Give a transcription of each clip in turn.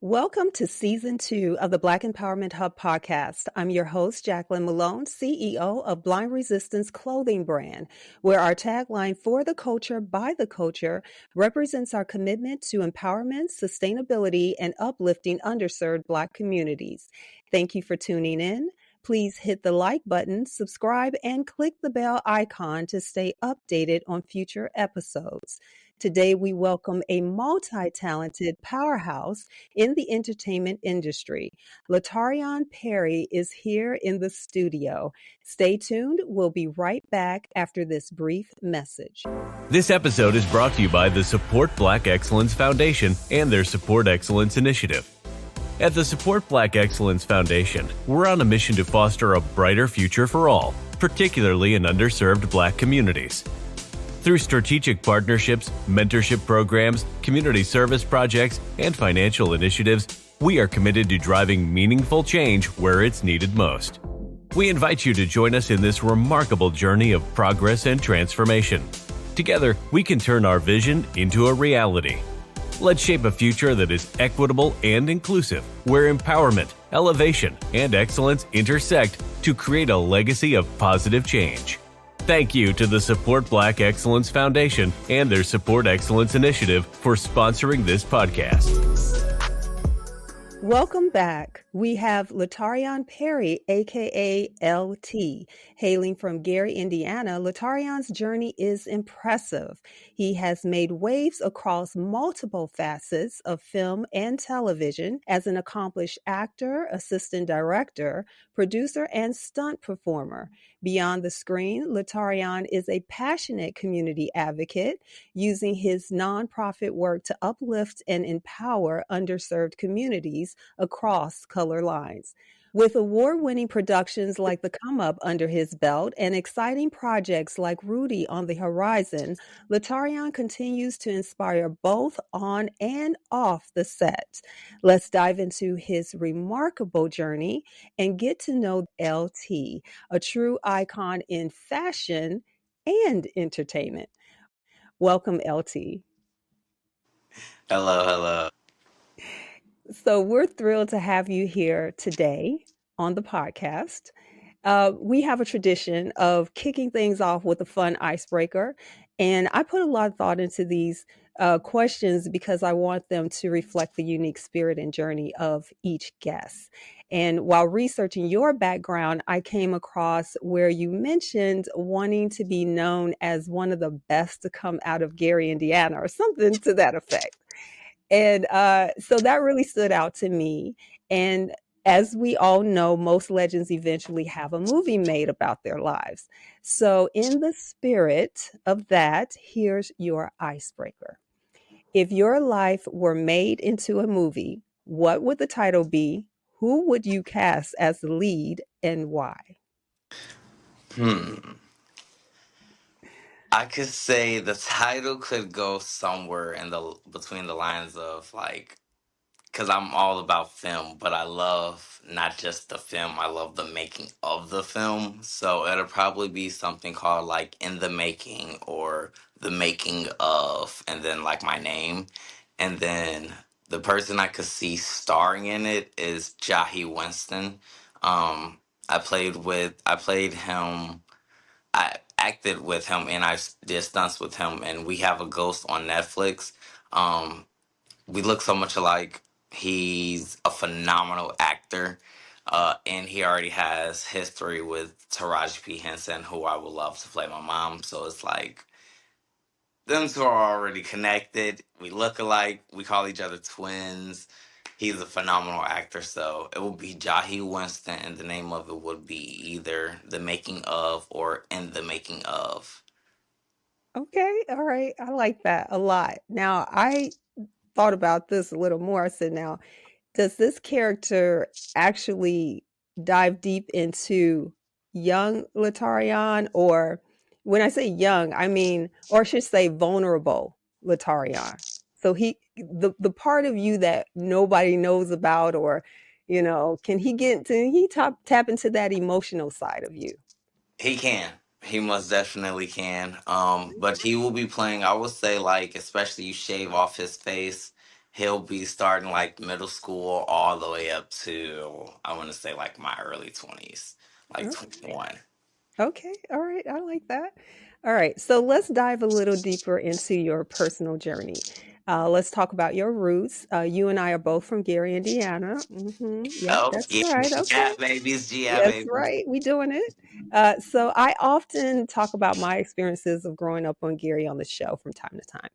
Welcome to Season 2 of the Black Empowerment Hub podcast. I'm your host, Jacqueline Malone, CEO of Blind Resistance Clothing Brand, where our tagline, "For the Culture, by the Culture," represents our commitment to empowerment, sustainability, and uplifting underserved Black communities. Thank you for tuning in. Please hit the like button, subscribe, and click the bell icon to stay updated on future episodes. Today, we welcome a multi-talented powerhouse in the entertainment industry. LaTaryion Perry is here in the studio. Stay tuned. We'll be right back after this brief message. This episode is brought to you by the Support Black Excellence Foundation and their Support Excellence Initiative. At the Support Black Excellence Foundation, we're on a mission to foster a brighter future for all, particularly in underserved Black communities. Through strategic partnerships, mentorship programs, community service projects, and financial initiatives, we are committed to driving meaningful change where it's needed most. We invite you to join us in this remarkable journey of progress and transformation. Together, we can turn our vision into a reality. Let's shape a future that is equitable and inclusive, where empowerment, elevation, and excellence intersect to create a legacy of positive change. Thank you to the Support Black Excellence Foundation and their Support Excellence Initiative for sponsoring this podcast. Welcome back. We have LaTaryion Perry, aka LT. Hailing from Gary, Indiana, LaTaryon's journey is impressive. He has made waves across multiple facets of film and television as an accomplished actor, assistant director, producer, and stunt performer. Beyond the screen, LaTaryion is a passionate community advocate, using his nonprofit work to uplift and empower underserved communities across color lines. With award-winning productions like The Come Up under his belt and exciting projects like Rudy on the horizon, LaTaryion continues to inspire both on and off the set. Let's dive into his remarkable journey and get to know LT, a true icon in fashion and entertainment. Welcome, LT. Hello. So we're thrilled to have you here today on the podcast. We have a tradition of kicking things off with a fun icebreaker. And I put a lot of thought into these questions because I want them to reflect the unique spirit and journey of each guest. And while researching your background, I came across where you mentioned wanting to be known as one of the best to come out of Gary, Indiana, or something to that effect. And so that really stood out to me. And as we all know, most legends eventually have a movie made about their lives. So in the spirit of that, here's your icebreaker. If your life were made into a movie, what would the title be? Who would you cast as the lead and why? I could say the title could go somewhere in the between the lines of like, because I'm all about film, but I love not just the film, I love the making of the film. So it'll probably be something called like In the Making or The Making of, and then like my name. And then the person I could see starring in it is Jahi Winston. I played him. I acted with him and I did stunts with him, and we have a Ghost on Netflix. We look so much alike. He's a phenomenal actor, and he already has history with Taraji P. Henson, who I would love to play my mom. So it's like them two are already connected. We look alike. We call each other twins. He's a phenomenal actor, so it would be Jahi Winston, and the name of it would be either The Making of or In the Making of. Okay, all right. I like that a lot. Now, I thought about this a little more. I said, now, does this character actually dive deep into young LaTaryion? Or when I say young, I mean, or I should say vulnerable LaTaryion. So the part of you that nobody knows about, or, can he tap into that emotional side of you? He can. He most definitely can. But he will be playing, I would say, like, especially you shave off his face He'll be starting like middle school all the way up to, I want to say, like my early 20s, like Oh, 21. okay. All right. I like that. All right. So let's dive a little deeper into your personal journey. Let's talk about your roots. You and I are both from Gary, Indiana. Yep, Oh, that's yeah, right. Okay. GI babies, GI That's babies. right. We doing it. So I often talk about my experiences of growing up on Gary on the show from time to time.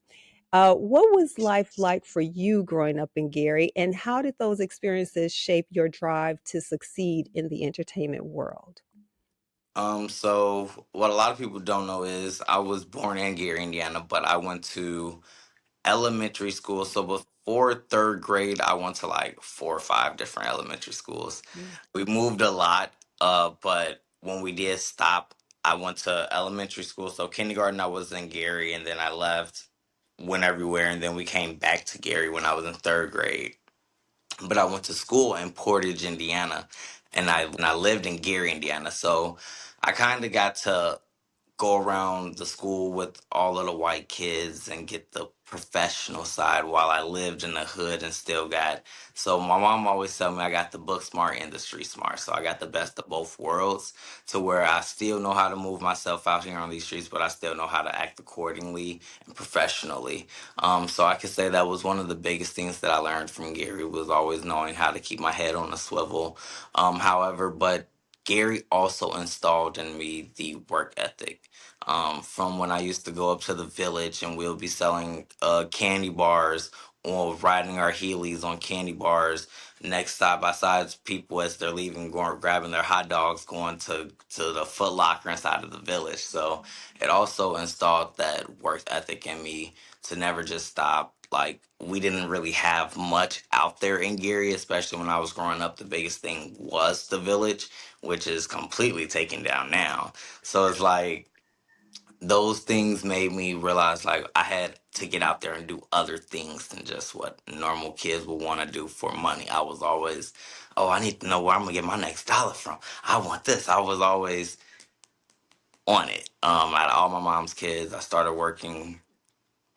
What was life like for you growing up in Gary, and how did those experiences shape your drive to succeed in the entertainment world? So what a lot of people don't know is I was born in Gary, Indiana, but I went to elementary school. So before third grade, I went to like 4 or 5 different elementary schools. Mm. We moved a lot, but when we did stop, I went to elementary school. So kindergarten, I was in Gary, and then I left, went everywhere, and then we came back to Gary when I was in third grade. But I went to school in Portage, Indiana, and I lived in Gary, Indiana. So I kind of got to go around the school with all of the white kids and get the professional side while I lived in the hood and still got. So my mom always told me I got the book smart and the street smart. So I got the best of both worlds to where I still know how to move myself out here on these streets, but I still know how to act accordingly and professionally. So I could say that was one of the biggest things that I learned from Gary was always knowing how to keep my head on a swivel. However, but Gary also installed in me the work ethic. From when I used to go up to the village and we'll be selling candy bars or riding our Heelys on candy bars next side by sides people as they're leaving, going grabbing their hot dogs, going to the Foot Locker inside of the village. So it also installed that work ethic in me to never just stop. Like we didn't really have much out there in Gary, especially when I was growing up. The biggest thing was the village, which is completely taken down now. So it's like those things made me realize like I had to get out there and do other things than just what normal kids would want to do for money. I was always, oh, I need to know where I'm gonna get my next dollar from. I want this. I was always on it. Out of all my mom's kids, I started working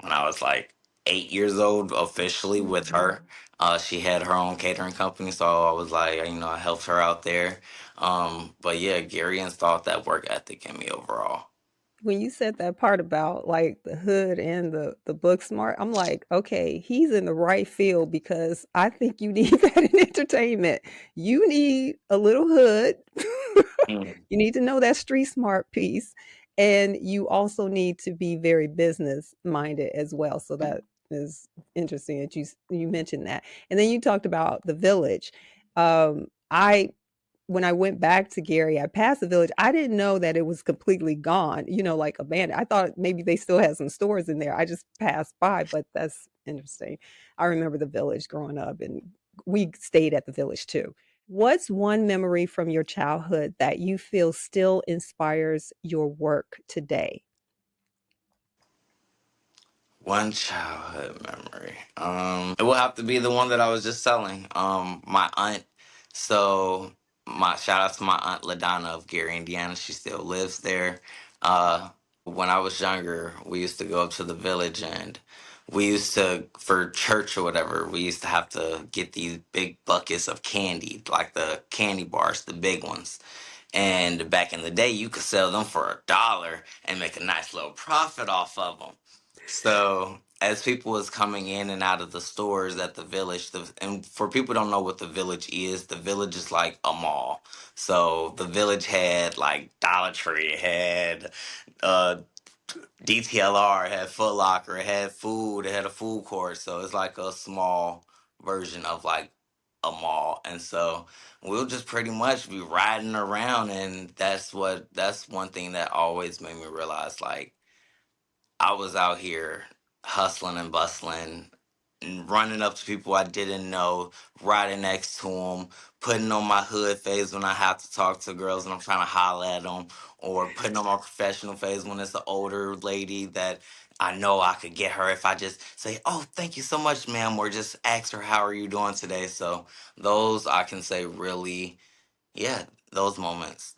when I was like 8 years old officially with Mhm. her. She had her own catering company, so I was like, I helped her out there. But yeah, Gary installed that work ethic in me overall. When you said that part about like the hood and the book smart, I'm like, okay, he's in the right field because I think you need that in entertainment. You need a little hood. Mm. You need to know that street smart piece, and you also need to be very business minded as well. So that is interesting that you mentioned that. And then you talked about the village. I when I went back to Gary, I passed the village. I didn't know that it was completely gone, like abandoned. I thought maybe they still had some stores in there. I just passed by, but that's interesting. I remember the village growing up, and we stayed at the village too. What's one memory from your childhood that you feel still inspires your work today? One childhood memory. It will have to be the one that I was just telling. My aunt. So my shout out to my aunt Ladonna of Gary, Indiana. She still lives there. When I was younger, we used to go up to the village and we used to, for church or whatever, we used to have to get these big buckets of candy, like the candy bars, the big ones. And back in the day, you could sell them for $1 and make a nice little profit off of them. So as people was coming in and out of the stores at the village, and for people who don't know what the village is like a mall. So the village had like Dollar Tree, it had uh, DTLR, it had Foot Locker, it had food, it had a food court. So it's like a small version of like a mall. And so we'll just pretty much be riding around, and that's one thing that always made me realize like I was out here hustling and bustling and running up to people I didn't know, riding next to them, putting on my hood face when I have to talk to girls and I'm trying to holler at them, or putting on my professional face when it's an older lady that I know I could get her if I just say, "Oh, thank you so much, ma'am," or just ask her, "How are you doing today?" So those I can say really, yeah. those moments,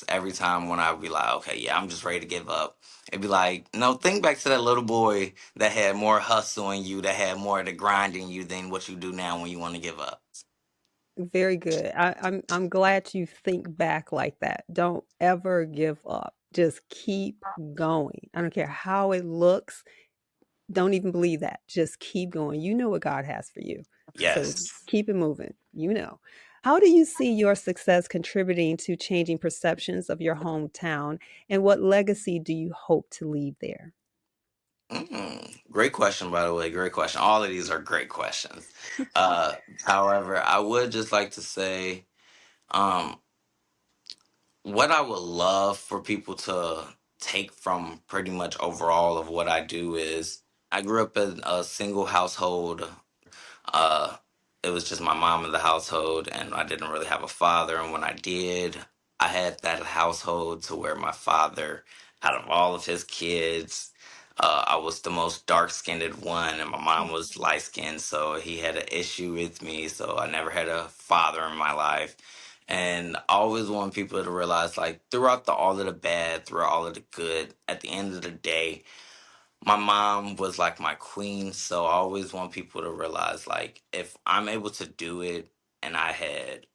every time when I would be like, okay, yeah, I'm just ready to give up. It'd be like, no, think back to that little boy that had more hustle in you, that had more of the grind in you than what you do now when you want to give up. Very good. I'm glad you think back like that. Don't ever give up. Just keep going. I don't care how it looks. Don't even believe that. Just keep going. You know what God has for you. So Yes. keep it moving. You know. How do you see your success contributing to changing perceptions of your hometown, and what legacy do you hope to leave there? Great question, by the way. Great question. All of these are great questions. Uh, However, I would just like to say, um, what I would love for people to take from pretty much overall of what I do is I grew up in a single household. Uh, it was just my mom in the household, and I didn't really have a father. And when I did, I had that household to where my father, out of all of his kids, I was the most dark skinned one, and my mom was light skinned. So he had an issue with me. So I never had a father in my life. And I always want people to realize, like, throughout all of the bad, throughout all of the good, at the end of the day, my mom was like my queen. So I always want people to realize, like, if I'm able to do it, and I had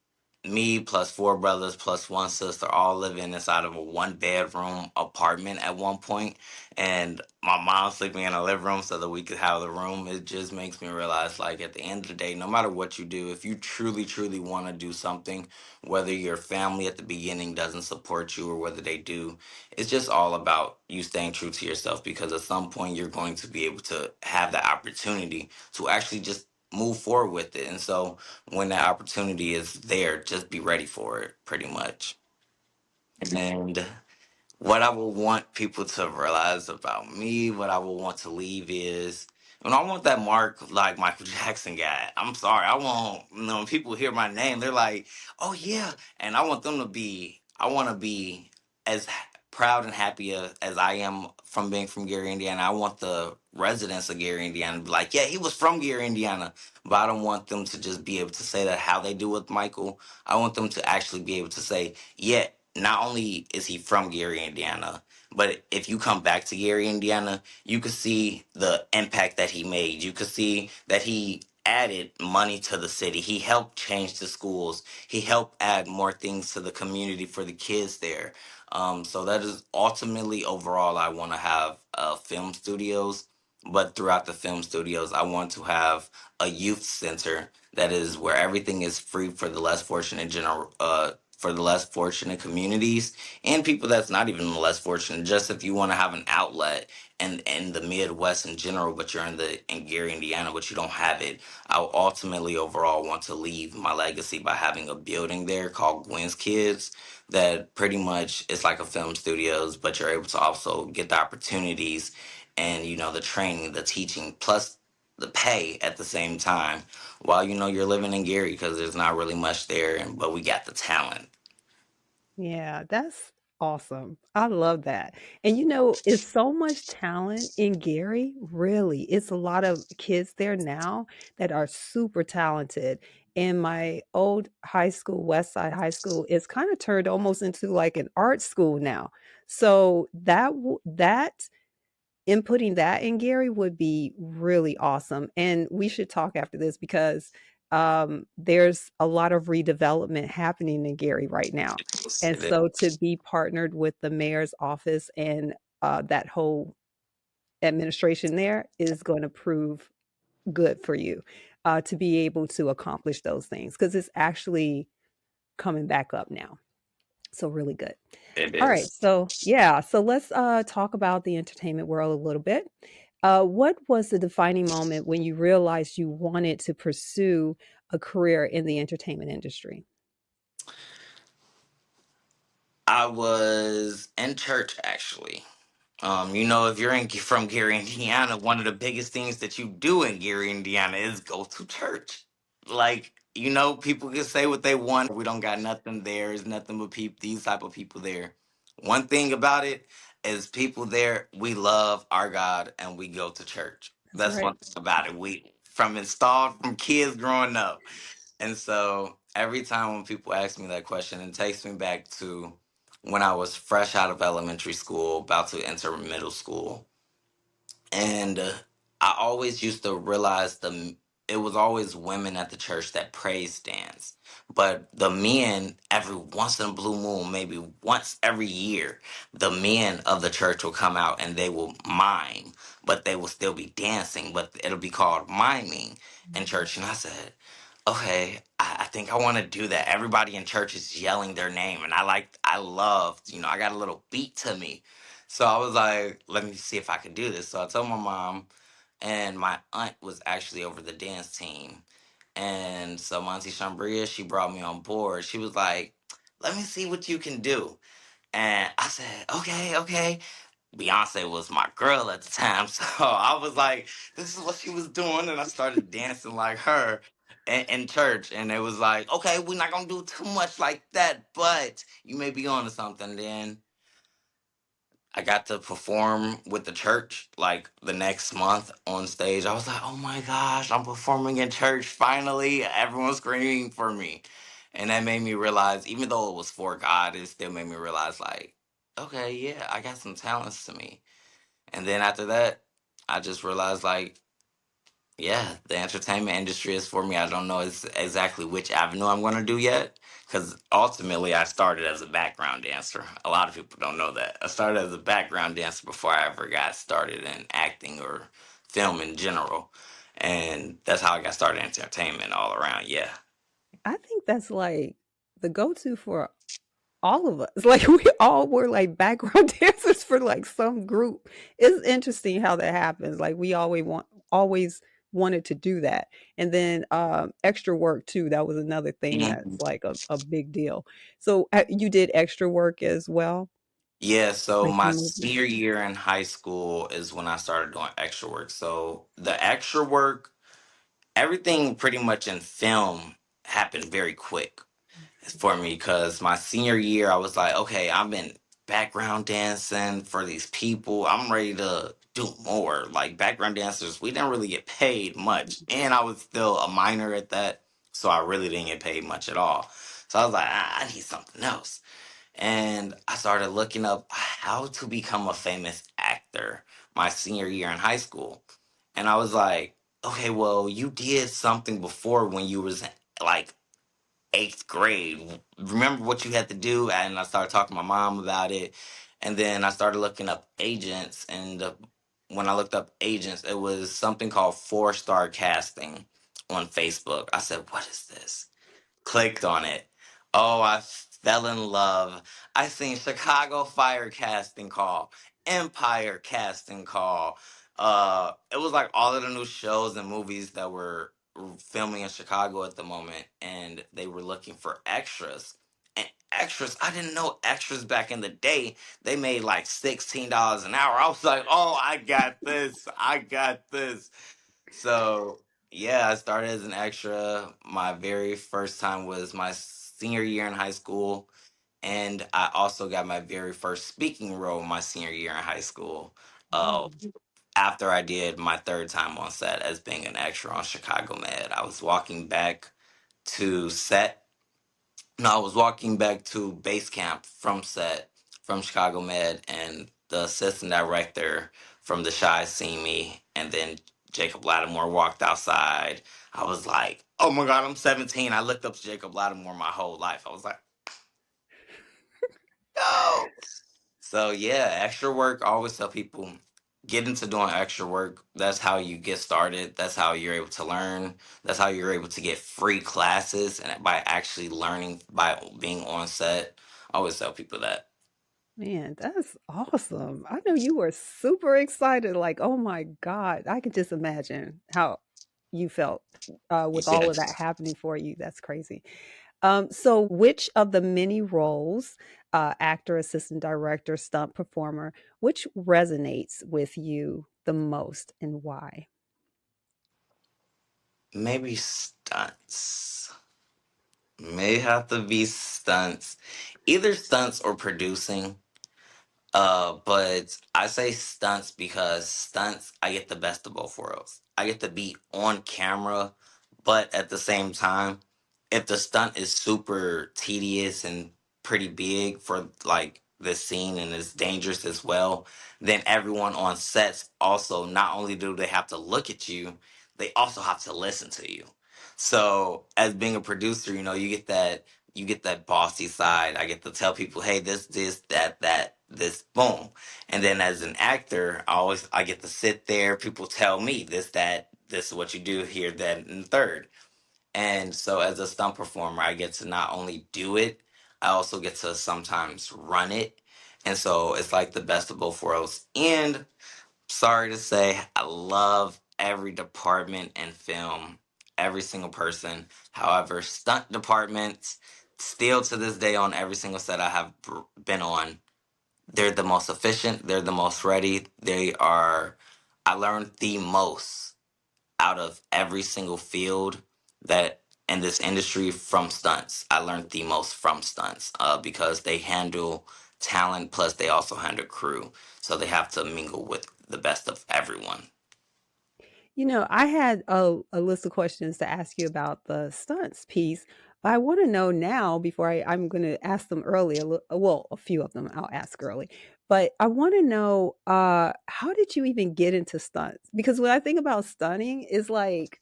me plus four brothers plus one sister all living inside of a one bedroom apartment at one point, and my mom sleeping in a living room so that we could have the room, it just makes me realize, like, at the end of the day, no matter what you do, if you truly truly want to do something, whether your family at the beginning doesn't support you or whether they do, it's just all about you staying true to yourself, because at some point you're going to be able to have that opportunity to actually just move forward with it. And so when that opportunity is there, just be ready for it, pretty much. And what I would want people to realize about me, what I would want to leave is, and I want that mark like Michael Jackson got. I'm sorry, I want, when people hear my name, they're like, "Oh yeah," and I want them to be. I want to be as proud and happy as I am from being from Gary, Indiana. I want the residents of Gary, Indiana, to be like, "Yeah, he was from Gary, Indiana," but I don't want them to just be able to say that how they do with Michael. I want them to actually be able to say, "Yeah, not only is he from Gary, Indiana, but if you come back to Gary, Indiana, you could see the impact that he made. You could see that he added money to the city. He helped change the schools. He helped add more things to the community for the kids there. So that is ultimately overall, I want to have film studios, but throughout the film studios, I want to have a youth center that is where everything is free for the less fortunate for the less fortunate communities and people that's not even less fortunate. Just if you want to have an outlet in the Midwest in general, but you're in Gary, Indiana, but you don't have it, I ultimately overall want to leave my legacy by having a building there called Gwen's Kids, that pretty much it's like a film studios, but you're able to also get the opportunities and the training, the teaching, plus the pay at the same time, while you're living in Gary, because there's not really much there, but we got the talent. Yeah, that's awesome. I love that. And it's so much talent in Gary, really. It's a lot of kids there now that are super talented. And my old high school, West Side High School, is kind of turned almost into like an art school now. So that inputting that in Gary would be really awesome. And we should talk after this because there's a lot of redevelopment happening in Gary right now. And It so to be partnered with the mayor's office and that whole administration there is going to prove good for you to be able to accomplish those things because it's actually coming back up now. So really good. All right. is. So yeah. So let's talk about the entertainment world a little bit. What was the defining moment when you realized you wanted to pursue a career in the entertainment industry? I was in church, actually. If you're from Gary, Indiana, one of the biggest things that you do in Gary, Indiana is go to church. Like, people can say what they want. We don't got nothing there. There's nothing but people, these type of people there. One thing about it is people there, we love our God and we go to church. That's That's right. one thing about it. We from installed from kids growing up. And so every time when people ask me that question, it takes me back to when I was fresh out of elementary school, about to enter middle school. And I always used to realize it was always women at the church that praise dance, but the men every once in a blue moon, maybe once every year, the men of the church will come out and they will mime, but they will still be dancing, but it'll be called miming in church. And I said, okay, I think I want to do that. Everybody in church is yelling their name, and I loved, I got a little beat to me. So I was like, let me see if I could do this. So I told my mom, and my aunt was actually over the dance team. And so my auntie Shambria, she brought me on board. She was like, let me see what you can do. And I said, okay, okay. Beyonce was my girl at the time. So I was like, this is what she was doing. And I started dancing like her in church. And it was like, okay, we're not going to do too much like that, but you may be on to something. Then I got to perform with the church like the next month on stage. I was like, oh my gosh, I'm performing in church. Finally, everyone's screaming for me. And that made me realize, even though it was for God, it still made me realize, like, okay, yeah, I got some talents to me. And then after that, I just realized, like, yeah, the entertainment industry is for me. I don't know exactly which avenue I'm going to do yet, because ultimately I started as a background dancer. A lot of people don't know that. I started as a background dancer before I ever got started in acting or film in general. And that's how I got started in entertainment all around. Yeah. I think that's like the go-to for all of us. Like we all were like background dancers for like some group. It's interesting how that happens. Like we always wanted to do that. And then extra work too. That was another thing Mhm. that's like a big deal. So you did extra work as well, Yeah, so like in my movies. senior year in high school is when I started doing extra work. So the extra work, everything pretty much in film happened very quick for me, because my senior year I was like, okay, I've been background dancing for these people. I'm ready to do more. Like background dancers, we didn't really get paid much, and I was still a minor at that, so I really didn't get paid much at all. So I was like, I need something else. And I started looking up how to become a famous actor my senior year in high school. And I was like, okay, well, you did something before when you was like eighth grade. Remember what you had to do? And I started talking to my mom about it. And then I started looking up agents. And when I looked up agents, it was something called 4-star casting on Facebook. I said, what is this? Clicked on it. Oh, I fell in love. I seen Chicago Fire casting call, Empire casting call. It was like all of the new shows and movies that were filming in Chicago at the moment, and they were looking for extras. And extras, I didn't know extras back in the day. They made like $16 an hour. I was like, oh, I got this. I got this. So yeah, I started as an extra. My very first time was my senior year in high school, and I also got my very first speaking role my senior year in high school. Uh, Mm. After I did my third time on set as being an extra on Chicago Med, I was walking back to set. No, I was walking back to base camp from set from Chicago Med, and the assistant director from The Shy seen me, and then Jacob Lattimore walked outside. I was like, oh my God, I'm 17. I looked up to Jacob Lattimore my whole life. I was like, yo. So yeah, extra work. I always tell people, get into doing extra work. That's how you get started. That's how you're able to learn. That's how you're able to get free classes, and by actually learning by being on set. I always tell people that. Man, that's awesome. I know you were super excited. Like, oh my God, I could just imagine how you felt with all of that Yes. happening for you. That's crazy. So, which of the many roles, actor, assistant director, stunt performer, which resonates with you the most and why? Maybe stunts. May have to be stunts. Either stunts or producing. But I say stunts because stunts, I get the best of both worlds. I get to be on camera, but at the same time, if the stunt is super tedious and pretty big for like the scene and is dangerous as well, then everyone on sets also, not only do they have to look at you, they also have to listen to you. So as being a producer, you get that bossy side. I get to tell people, hey, this, that, this, boom. And then as an actor, I get to sit there, people tell me this, that, this is what you do here, that, and the third. And so as a stunt performer, I get to not only do it, I also get to sometimes run it. And so it's like the best of both worlds. And sorry to say, I love every department in film, every single person. However, stunt departments, still to this day on every single set I have been on, they're the most efficient, they're the most ready. I learned the most out of every single field that in this industry from stunts. I learned the most from stunts because they handle talent, plus they also handle crew. So they have to mingle with the best of everyone. I had a list of questions to ask you about the stunts piece, but I want to know now before I'm going to ask them early. Well, a few of them I'll ask early, but I want to know how did you even get into stunts? Because when I think about stunning, it's like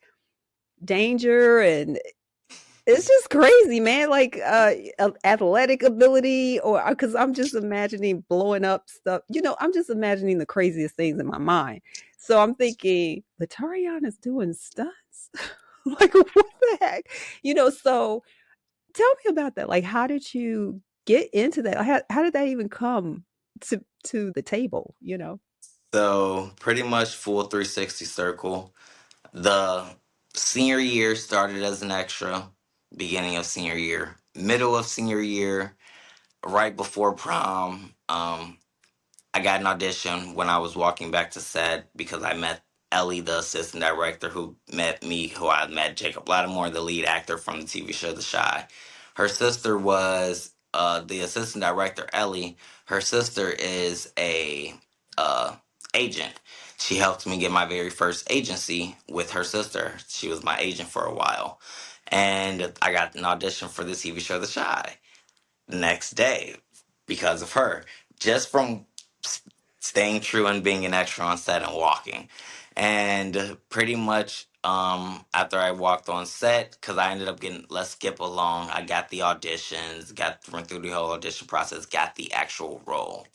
danger and it's just crazy, man. Like athletic ability, or because I'm just imagining blowing up stuff. I'm just imagining the craziest things in my mind. So I'm thinking, LaTaryion is doing stunts. Like, what the heck? So tell me about that. Like, how did you get into that? How did that even come to the table? So pretty much full 360 circle. The senior year started as an extra, beginning of senior year, middle of senior year, right before prom. I got an audition when I was walking back to set because I met Ellie, the assistant director, who met me, who I met Jacob Lattimore, the lead actor from the TV show The Shy. Her sister was the assistant director, Ellie. Her sister is a uh, agent. She helped me get my very first agency with her sister. She was my agent for a while. And I got an audition for the TV show The Shy the next day because of her, just from staying true and being an extra on set and walking. And pretty much after I walked on set, because I ended up getting, let's skip along, I got the auditions, went through the whole audition process, got the actual role.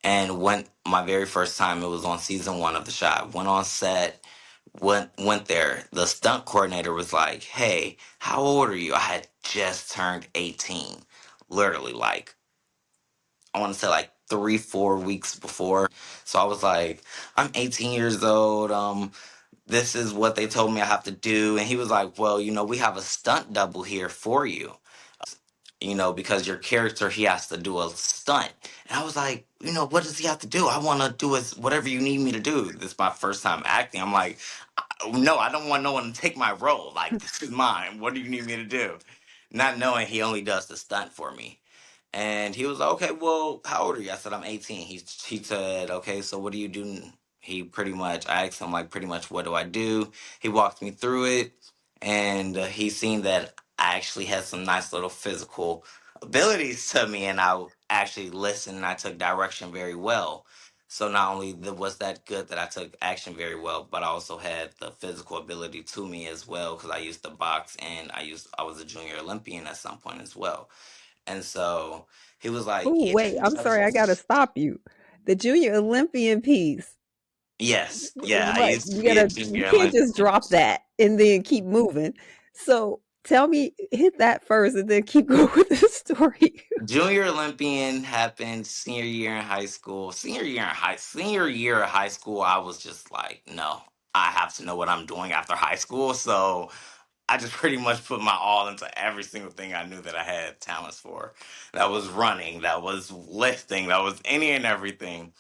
And went my very first time, it was on season 1 of The Shot. Went on set, went there. The stunt coordinator was like, "Hey, how old are you?" I had just turned 18, literally, like I want to say like 3-4 weeks before. So I was like, "I'm 18 years old. This is what they told me I have to do." And he was like, "Well, we have a stunt double here for you. Because your character, he has to do a stunt." And I was like, "What does he have to do? I want to do whatever you need me to do." This is my first time acting. I'm like, "No, I don't want no one to take my role. Like, this is mine. What do you need me to do?" Not knowing he only does the stunt for me. And he was like, "Okay, well, how old are you?" I said, "I'm 18. He said, "Okay, so what do you do?" I asked him, like, pretty much, what do I do? He walked me through it, and he seen that I actually had some nice little physical abilities to me, and I actually listened and I took direction very well. So not only was that good that I took action very well, but I also had the physical ability to me as well because I used to box and I was a junior Olympian at some point as well. And so he was like, Oh, "Yeah, wait, I'm sorry, I gotta stop you. The Junior Olympian piece. yes, yeah, I What? used to be a You junior can't just Olympian." drop that and then keep moving. So tell me, hit that first and then keep going with the story. Junior Olympian happened senior year in high school. Senior year of high school, I was just like, no, I have to know what I'm doing after high school. So I just pretty much put my all into every single thing I knew that I had talents for. That was running, that was lifting, that was any and everything.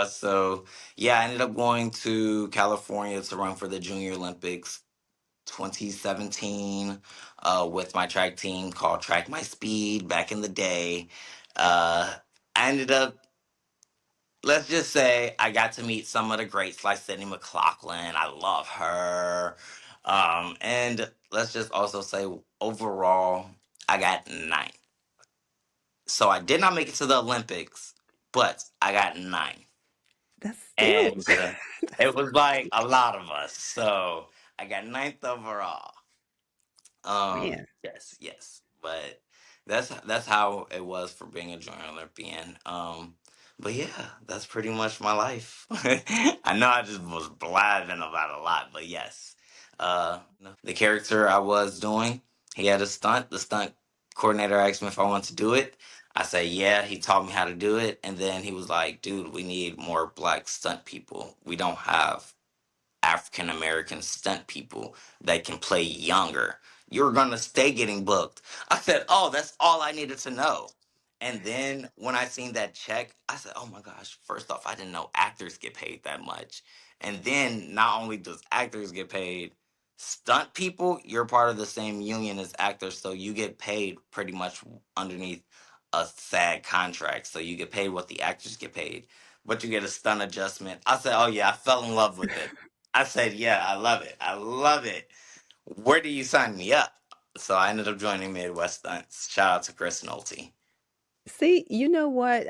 So yeah, I ended up going to California to run for the Junior Olympics 2017 with my track team called Track My Speed back in the day. I ended up, let's just say, I got to meet some of the greats like Sydney McLaughlin. I love her. And let's just also say overall, I got 9. So I did not make it to the Olympics, but I got 9. That's still And it that's was like a lot of us. So I got 9th overall. man. Yes, yes, but that's how it was for being a junior Olympian. But yeah, that's pretty much my life. I know I just was blabbing about a lot, but yes, the character I was doing, he had a stunt. The stunt coordinator asked me if I wanted to do it. I said yeah. He taught me how to do it, and then he was like, "Dude, we need more black stunt people. We don't have African American stunt people that can play younger. You're gonna stay getting booked." I said, "Oh, that's all I needed to know." And then when I seen that check, I said, "Oh my gosh!" First off, I didn't know actors get paid that much. And then not only does actors get paid, stunt people, you're part of the same union as actors, so you get paid pretty much underneath a SAG contract. So you get paid what the actors get paid, but you get a stunt adjustment. I said, "Oh yeah, I fell in love with it." I said, "Yeah, I love it. I love it. Where do you sign me up?" So I ended up joining Midwest Stunts. Shout out to Chris Nolte. See, you know what?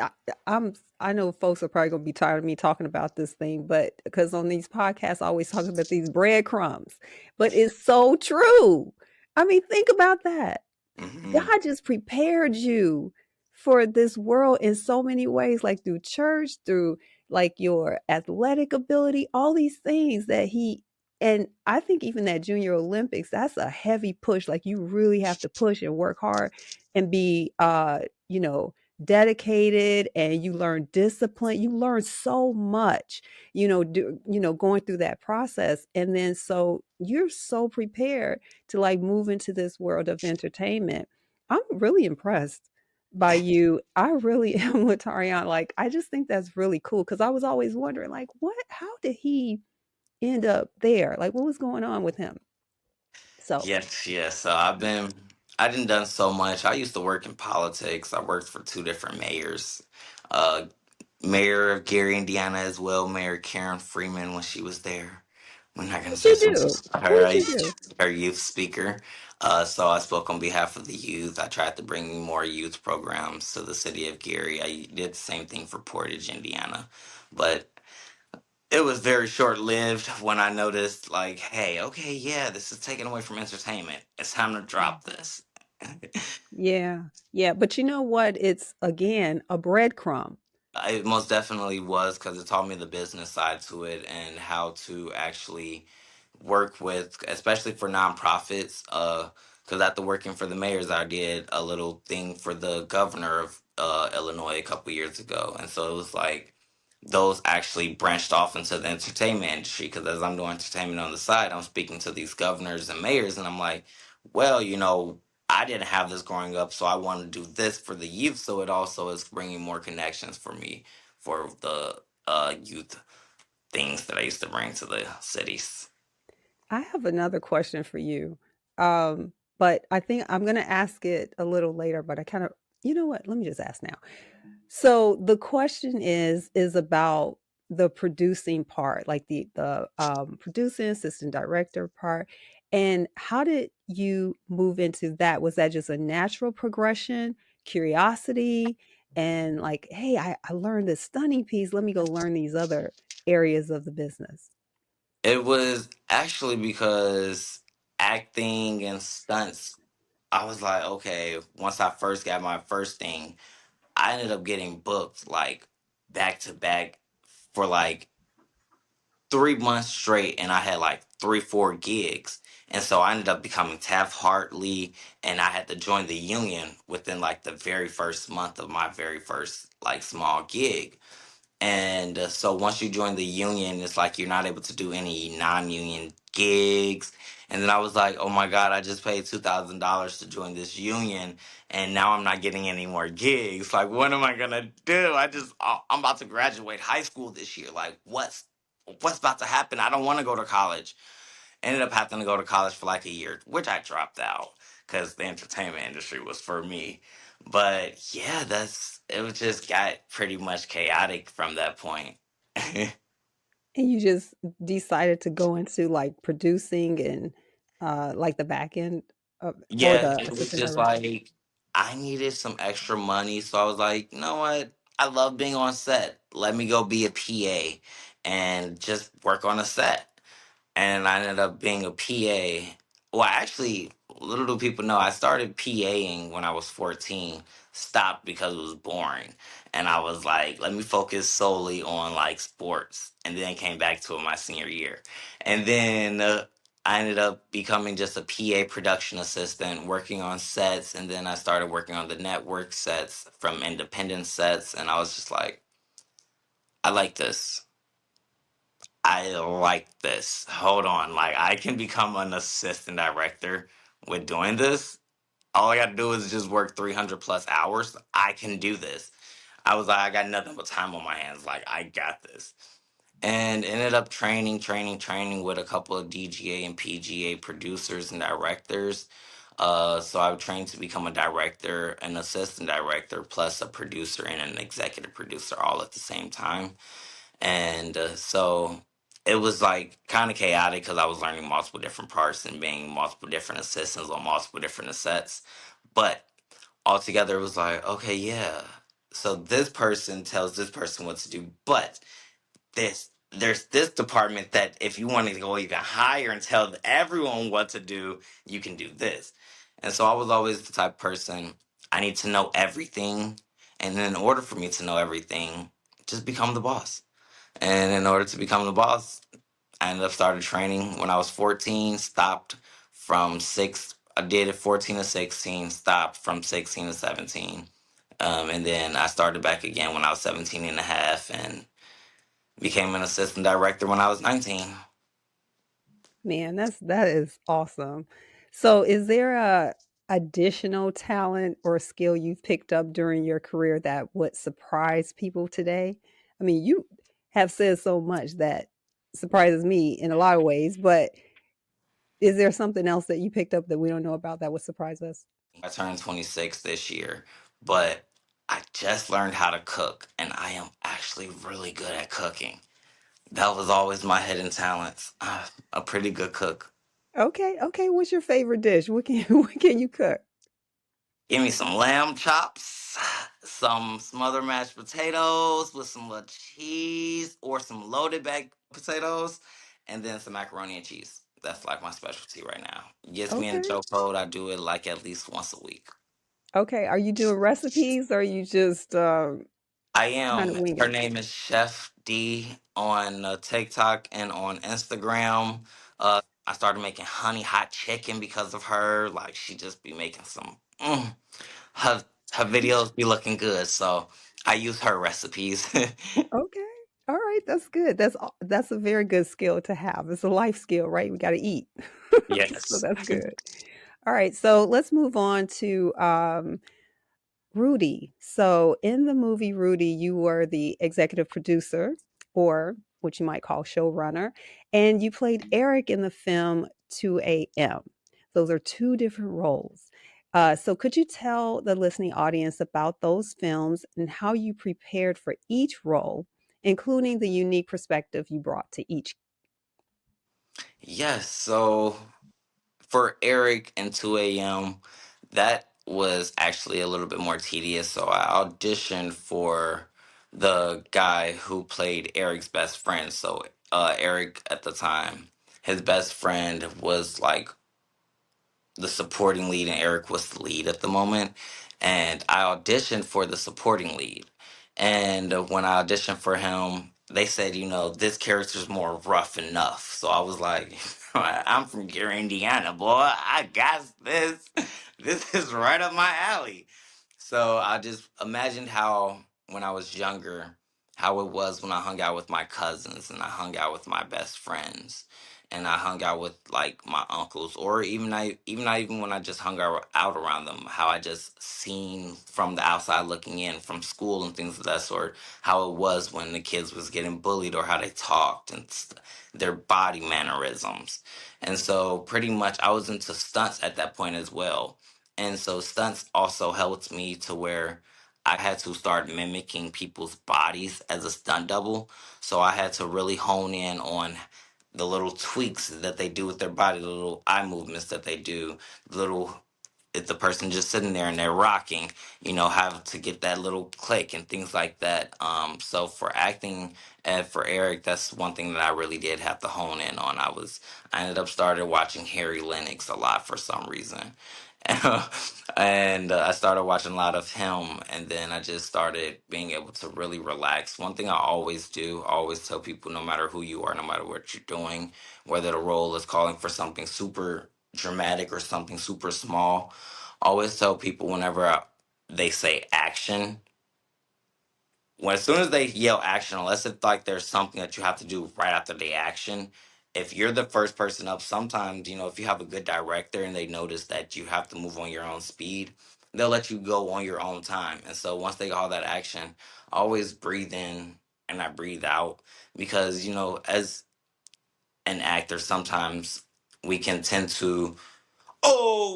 I know folks are probably gonna be tired of me talking about this thing, but because on these podcasts, I always talk about these breadcrumbs. But it's so true. I mean, think about that. Hmm. God just prepared you for this world in so many ways, like through church, through like your athletic ability, all these things that he and I think even that junior Olympics, that's a heavy push. Like you really have to push and work hard and be you know, dedicated and you learn discipline. You learn so much, going through that process. And then so you're so prepared to like move into this world of entertainment. I'm really impressed by you. I really am with Tarion. Like, I just think that's really cool because I was always wondering, like, how did he end up there? Like, what was going on with him? So, Yes, yes. So I didn't done so much. I used to work in politics. I worked for 2 different mayors. Uh, Mayor of Gary, Indiana, as well. Mayor Karen Freeman when she was there. We're not gonna what say you some do? her What you do? her youth speaker. So I spoke on behalf of the youth. I tried to bring more youth programs to the city of Gary. I did the same thing for Portage, Indiana, but it was very short lived when I noticed, like, hey, okay, yeah, this is taken away from entertainment. It's time to drop this. Yeah, yeah. But you know what? It's again a breadcrumb. It most definitely was because it taught me the business side to it and how to actually work with, especially for nonprofits. Because after working for the mayors, I did a little thing for the governor of Illinois a couple years ago, and so it was like those actually branched off into the entertainment industry. Because as I'm doing entertainment on the side, I'm speaking to these governors and mayors, and I'm like, well, I didn't have this growing up, so I want to do this for the youth. So it also is bringing more connections for me for the youth things that I used to bring to the cities. I have another question for you. But I think I'm going to ask it a little later, but I kind of, you know what? Let me just ask now. So the question is about the producing part, like the producing assistant director part. And how did you move into that? Was that just a natural progression, curiosity, and like, hey, I learned this stunning piece. Let me go learn these other areas of the business. It was actually because acting and stunts, I was like, okay, once I first got my first thing, I ended up getting booked like back to back for like 3 months straight, and I had like 3, 4 gigs. And so I ended up becoming Taft Hartley, and I had to join the union within like the very first month of my very first like small gig. And so once you join the union, it's like you're not able to do any non-union gigs. And then I was like, oh my God, I just paid $2,000 to join this union, and now I'm not getting any more gigs. Like, what am I gonna do? I'm about to graduate high school this year. Like, what's about to happen? I don't want to go to college. Ended up having to go to college for like a year, which I dropped out because the entertainment industry was for me. But yeah, it was just got pretty much chaotic from that point. And you just decided to go into like producing and like the back end or Yeah, the it was assistant just director? like I needed some extra money, so I was like, you know what? I love being on set. Let me go be a PA and just work on a set. And I ended up being a PA. Well, actually, little do people know, I started PAing when I was 14, stopped because it was boring. And I was like, let me focus solely on like sports. And then came back to it my senior year. And then I ended up becoming just a PA production assistant, working on sets. And then I started working on the network sets from independent sets. And I was just like, I like this. I like this. Hold on. Like, I can become an assistant director with doing this. All I got to do is just work 300 plus hours. I can do this. I was like, I got nothing but time on my hands. Like, I got this. And ended up training with a couple of DGA and PGA producers and directors. So I trained to become a director, an assistant director, plus a producer and an executive producer all at the same time. And so it was like kind of chaotic because I was learning multiple different parts and being multiple different assistants on multiple different sets. But altogether, it was like, okay, yeah. So this person tells this person what to do, but there's this department that if you want to go even higher and tell everyone what to do, you can do this. And so I was always the type of person, I need to know everything, and in order for me to know everything, just become the boss. And in order to become the boss, I ended up started training when I was 14, stopped from six. I did it 14 to 16, stopped from 16 to 17. And then I started back again when I was 17 and a half and became an assistant director when I was 19. Man, that is awesome. So, is there a additional talent or skill you've picked up during your career that would surprise people today? I mean, you have said so much that surprises me in a lot of ways, but is there something else that you picked up that we don't know about that would surprise us? I turned 26 this year, but I just learned how to cook, and I am actually really good at cooking. That was always my hidden talent. A pretty good cook. Okay, okay. What's your favorite dish? What can what can you cook? Give me some lamb chops, some smothered mashed potatoes with some little cheese or some loaded baked potatoes, and then some macaroni and cheese. That's like my specialty right now. Gets me in the Okay, chokehold. I do it like at least once a week. okay. Are you doing recipes or are you just I kind of am. winging Her it? name is Chef D on TikTok and on Instagram. I started making honey hot chicken because of her. Like she just be making some. Her her videos be looking good, so I use her recipes. Okay. All right, that's good. That's a very good skill to have. It's a life skill, right? We got to eat. So Yes. that's good. All right, so let's move on to Rudy. So in the movie Rudy, you were the executive producer, or what you might call showrunner, and you played Eric in the film 2 a.m. Those are two different roles. So could you tell the listening audience about those films and how you prepared for each role, including the unique perspective you brought to each? Yes. So for Eric and 2 a.m., that was actually a little bit more tedious. So I auditioned for the guy who played Eric's best friend. So Eric at the time, his best friend was like the supporting lead, and Eric was the lead at the moment. And I auditioned for the supporting lead. And when I auditioned for him, they said, this character's more rough enough. So I was like, I'm from Gary, Indiana, boy. I got this. This is right up my alley. So I just imagined how, when I was younger, how it was when I hung out with my cousins and I hung out with my best friends and I hung out with like my uncles, or even not even when I just hung out around them, how I just seen from the outside looking in from school and things of that sort, how it was when the kids was getting bullied or how they talked and their body mannerisms. And so pretty much I was into stunts at that point as well. And so stunts also helped me to where I had to start mimicking people's bodies as a stunt double. So I had to really hone in on the little tweaks that they do with their body, the little eye movements that they do, the little if the person just sitting there and they're rocking, have to get that little click and things like that. So for acting and for Eric, that's one thing that I really did have to hone in on. I ended up started watching Harry Lennox a lot for some reason. And I started watching a lot of him, and then I just started being able to really relax. One thing I always do, I always tell people, no matter who you are, no matter what you're doing, whether the role is calling for something super dramatic or something super small, I always tell people whenever they say action, when as soon as they yell action, unless it's like there's something that you have to do right after the action, if you're the first person up, sometimes, if you have a good director and they notice that you have to move on your own speed, they'll let you go on your own time. And so once they call that action, I always breathe in and I breathe out because, as an actor, sometimes we can tend to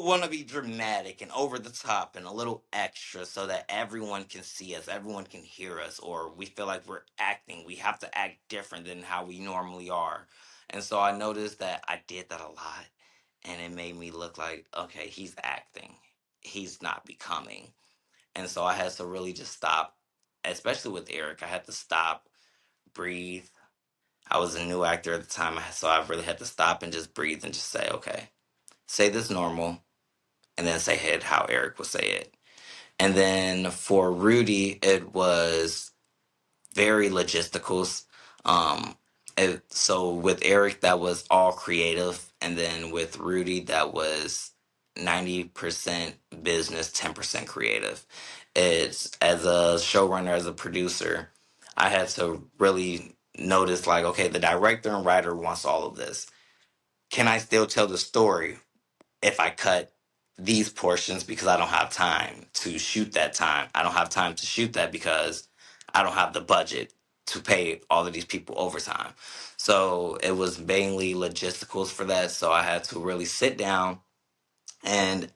want to be dramatic and over the top and a little extra so that everyone can see us, everyone can hear us, or we feel like we're acting. We have to act different than how we normally are. And so I noticed that I did that a lot, and it made me look like, okay, he's acting, he's not becoming. And so I had to really just stop, especially with Eric. I had to stop, breathe. I was a new actor at the time, so I really had to stop and just breathe and just say, okay, say this normal and then say it how Eric would say it. And then for Rudy, it was very logisticals. Um, so with Eric, that was all creative, and then with Rudy, that was 90% business, 10% creative. It's as a showrunner, as a producer, I had to really notice like, okay, the director and writer wants all of this. Can I still tell the story if I cut these portions because I don't have time to shoot that time? I don't have time to shoot that because I don't have the budget to pay all of these people overtime. So it was mainly logisticals for that. So I had to really sit down and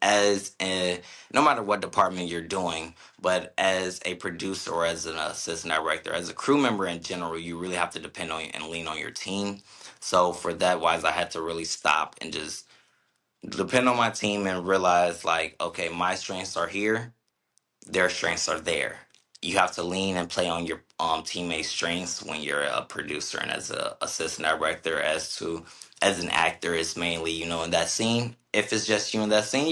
no matter what department you're doing, but as a producer or as an assistant director, as a crew member in general, you really have to depend on and lean on your team. So for that wise, I had to really stop and just depend on my team and realize like, okay, my strengths are here, their strengths are there. You have to lean and play on your teammates' strengths when you're a producer and as a assistant director. As an actor, it's mainly in that scene. If it's just you in that scene,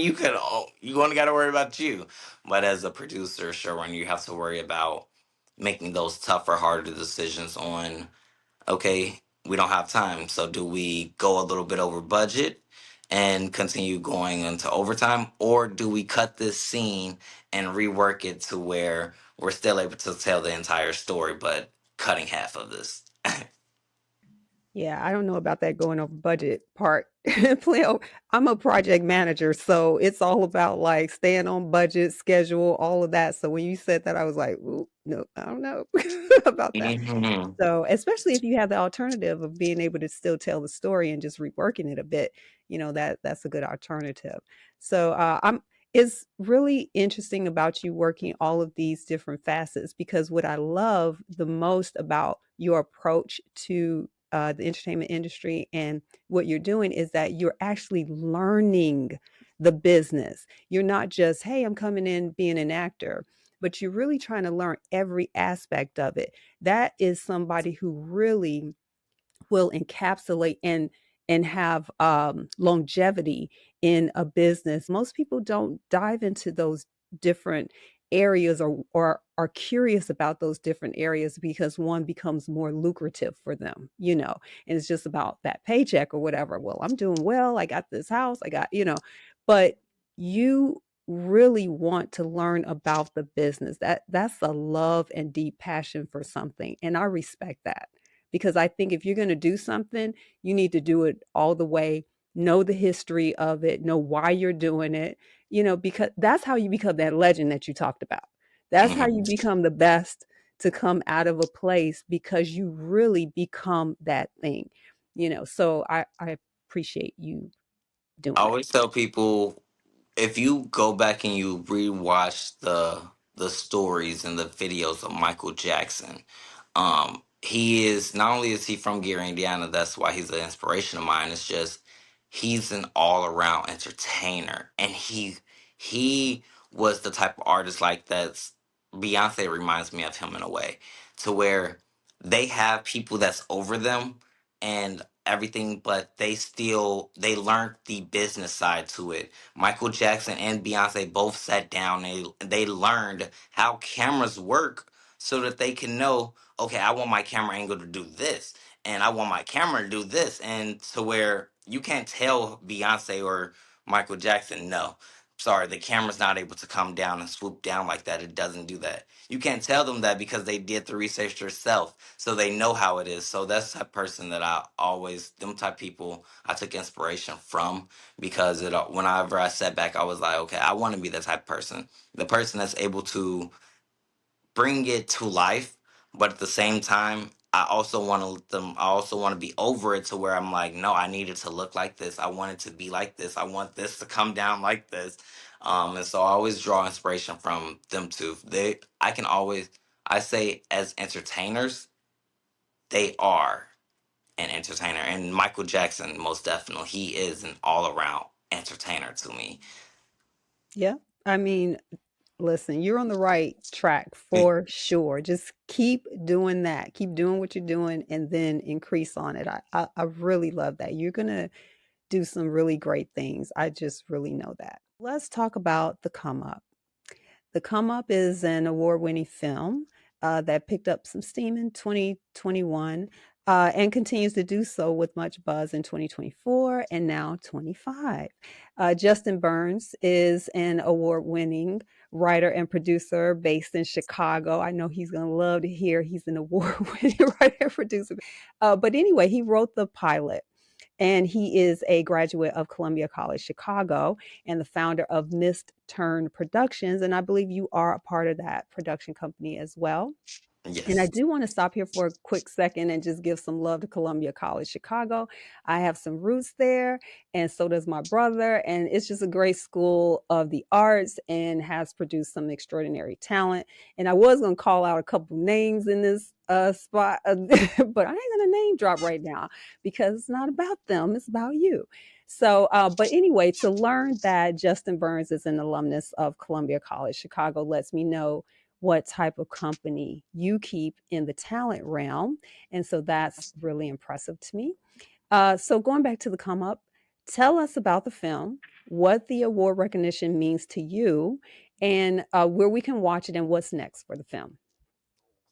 you only got to worry about you. But as a producer, showrunner, you have to worry about making those tougher, harder decisions on, okay, we don't have time. So do we go a little bit over budget and continue going into overtime? Or do we cut this scene and rework it to where we're still able to tell the entire story, but cutting half of this? Yeah, I don't know about that going over budget part. I'm a project manager, so it's all about like staying on budget, schedule, all of that. So when you said that, I was like, "Ooh, no, I don't know about that." Hmm. So, especially if you have the alternative of being able to still tell the story and just reworking it a bit, that's a good alternative. So, I'm it's really interesting about you working all of these different facets because what I love the most about your approach to the entertainment industry and what you're doing is that you're actually learning the business. You're not just, hey, I'm coming in being an actor, but you're really trying to learn every aspect of it. That is somebody who really will encapsulate and have longevity in a business. Most people don't dive into those different areas or are curious about those different areas because one becomes more lucrative for them, and it's just about that paycheck or whatever. Well, I'm doing well. I got this house. I got, but you really want to learn about the business. That's a love and deep passion for something. And I respect that because I think if you're going to do something, you need to do it all the way, know the history of it, know why you're doing it, because that's how you become that legend that you talked about. That's how you Hmm. become the best to come out of a place because you really become that thing, So I appreciate you I doing that. always tell people, if you go back and you rewatch the stories and the videos of Michael Jackson, he is, not only is he from Gary, Indiana, that's why he's an inspiration of mine. It's just he's an all around entertainer, and he was the type of artist like that's Beyonce reminds me of him in a way, to where they have people that's over them and everything, but they learned the business side to it. Michael Jackson and Beyonce both sat down and they learned how cameras work so that they can know, okay, I want my camera angle to do this, and I want my camera to do this, and to where you can't tell Beyonce or Michael Jackson, no, sorry, the camera's not able to come down and swoop down like that. It doesn't do that. You can't tell them that because they did the research themselves, so they know how it is. So that's the type of person that I always, them type people, I took inspiration from, because whenever I sat back, I was like, okay, I want to be that type of person, the person that's able to bring it to life, but at the same time, I also want to let them. I also want to be over it to where I'm like, no, I need it to look like this. I want it to be like this. I want this to come down like this. And so I always draw inspiration from them too. I can always, I say, as entertainers, they are an entertainer, and Michael Jackson, most definitely, he is an all around entertainer to me. Yeah. I mean, listen, you're on the right track for sure. Just keep doing that. Keep doing what you're doing and then increase on it. I really love that. You're going to do some really great things. I just really know that. Let's talk about The Come Up. The Come Up is an award winning film that picked up some steam in 2021 and continues to do so with much buzz in 2024 and now 25. Justin Burns is an award winning writer and producer based in Chicago. I know he's going to love to hear he's an award winning writer and producer. But anyway, he wrote the pilot. And he is a graduate of Columbia College Chicago and the founder of Missed Turn Productions. And I believe you are a part of that production company as well. And I Yes. do want to stop here for a quick second and just give some love to Columbia College Chicago. I have some roots there, and so does my brother. And it's just a great school of the arts and has produced some extraordinary talent. And I was going to call out a couple names in this spot, but I ain't going to name drop right now because it's not about them, it's about you. So, but anyway, to learn that Justin Burns is an alumnus of Columbia College Chicago lets me know what type of company you keep in the talent realm. And so that's really impressive to me. So going back to The Come Up, tell us about the film, what the award recognition means to you, and where we can watch it and what's next for the film.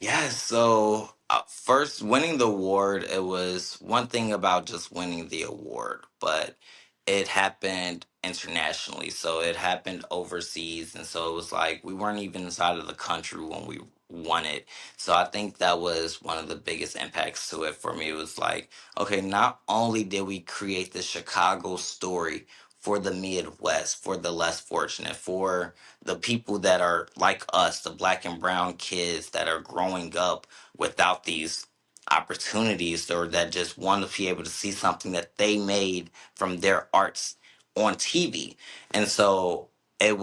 Yeah, so first, winning the award, it was one thing about just winning the award, but it happened internationally. So it happened overseas. And so it was like we weren't even inside of the country when we won it. So I think that was one of the biggest impacts to it for me. It was like, okay, not only did we create the Chicago story for the Midwest, for the less fortunate, for the people that are like us, the black and brown kids that are growing up without these opportunities, or that just want to be able to see something that they made from their arts on TV. And so it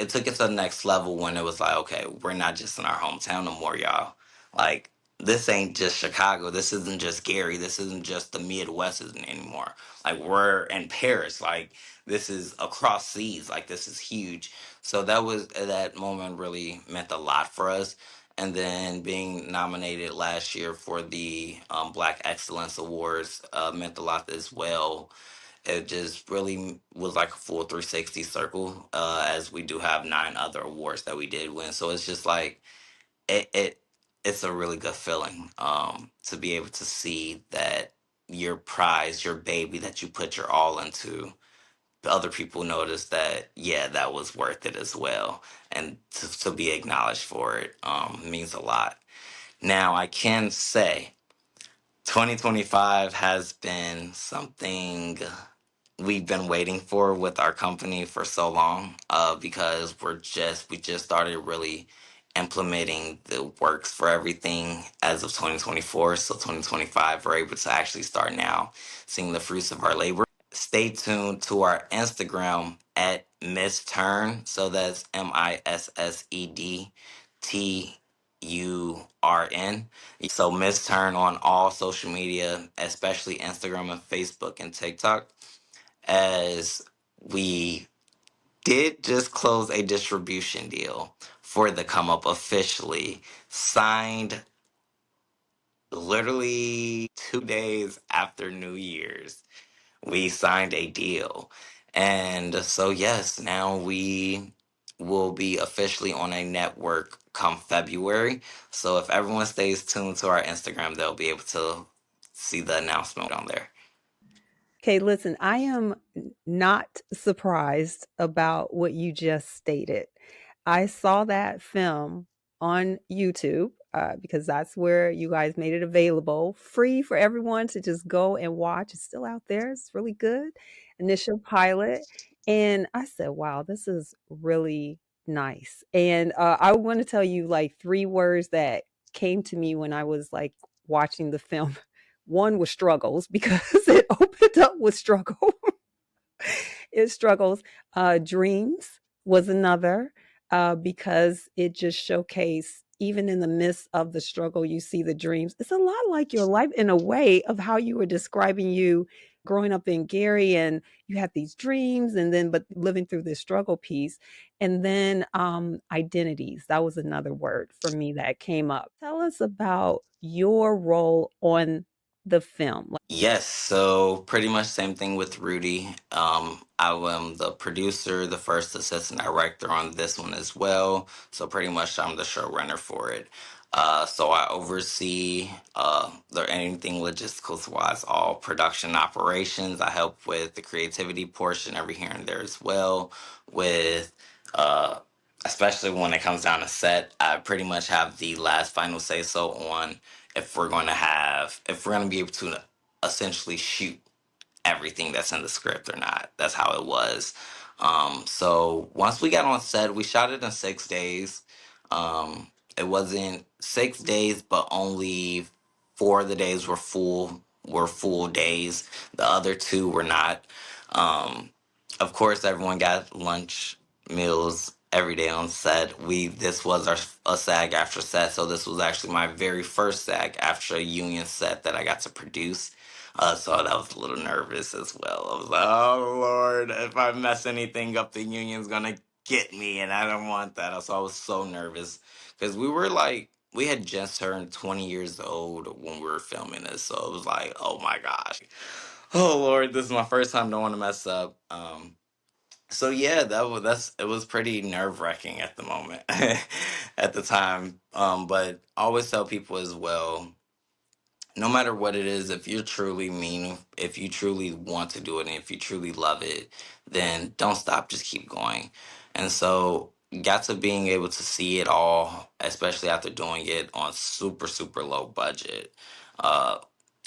took it to the next level when it was like, okay, we're not just in our hometown no more, y'all. Like, this ain't just Chicago. This isn't just Gary. This isn't just the Midwest anymore. Like, we're in Paris. Like, this is across seas. Like, this is huge. So that moment really meant a lot for us. And then being nominated last year for the Black Excellence Awards meant a lot as well. It just really was like a full 360 circle, as we do have 9 other awards that we did win. So it's just like it it's a really good feeling, to be able to see that your prize, your baby that you put your all into, other people notice that, yeah, that was worth it as well, and to be acknowledged for it means a lot. Now I can say 2025 has been something we've been waiting for with our company for so long, because we just started really implementing the works for everything as of 2024. So 2025, we're able to actually start now seeing the fruits of our labor. Stay tuned to our Instagram at Miss Turn. So that's MISSEDTURN. So Miss Turn on all social media, especially Instagram and Facebook and TikTok, as we did just close a distribution deal for the come up officially, signed literally 2 days after New Year's. We signed a deal. And so, yes, now we will be officially on a network come February. So, if everyone stays tuned to our Instagram, they'll be able to see the announcement on there. Okay, listen, I am not surprised about what you just stated. I saw that film on YouTube because that's where you guys made it available, free for everyone to just go and watch. It's still out there, it's really good. Initial pilot. And I said, wow, this is really nice. And I want to tell you like three words that came to me when I was like watching the film. One was struggles because it opened up with struggle. It struggles. Dreams was another because it just showcased, even in the midst of the struggle, you see the dreams. It's a lot like your life in a way of how you were describing you growing up in Gary, and you had these dreams, and then but living through this struggle piece. And then identities. That was another word for me that came up. Tell us about your role on the film. Yes, so pretty much same thing with Rudy. I am the producer, the first assistant director on this one as well. So pretty much I'm the showrunner for it. So I oversee anything logisticals wise, all production operations. I help with the creativity portion every here and there as well. With uh, especially when it comes down to set, I pretty much have the last final say so on if we're going to be able to essentially shoot everything that's in the script or not. That's how it was. So once we got on set, we shot it in 6 days. It wasn't 6 days, but only 4 of the days were full days. The other two were not. Um, of course, everyone got lunch meals every day on set. This was a SAG after set, so this was actually my very first SAG after a union set that I got to produce. So that was a little nervous as well. I was like, oh Lord, if I mess anything up, the union's gonna get me, and I don't want that. So I was so nervous because we had just turned 20 years old when we were filming this. So it was like, oh my gosh, oh Lord, this is my first time. Don't want to mess up. So yeah, it was pretty nerve wracking at the moment, at the time. But I always tell people as well, no matter what it is, if you truly want to do it, and if you truly love it, then don't stop, just keep going. And so, got to being able to see it all, especially after doing it on super, super low budget. Uh,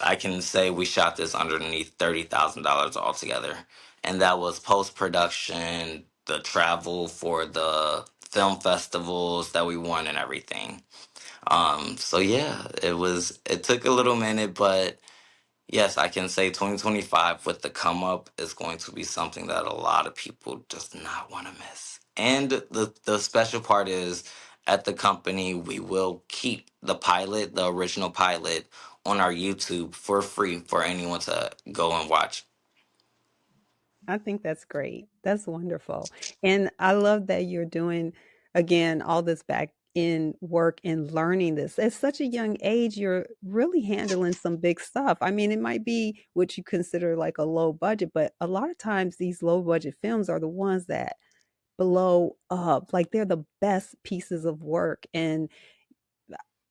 I can say we shot this underneath $30,000 altogether. And that was post production, the travel for the film festivals that we won, and everything. So yeah, it took a little minute, but yes, I can say 2025 with the come up is going to be something that a lot of people just not want to miss. And the special part is at the company, we will keep the original pilot on our YouTube for free for anyone to go and watch. I think that's great. That's wonderful. And I love that you're doing, again, all this back in work and learning this. At such a young age, you're really handling some big stuff. I mean, it might be what you consider like a low budget, but a lot of times these low budget films are the ones that blow up. Like they're the best pieces of work. And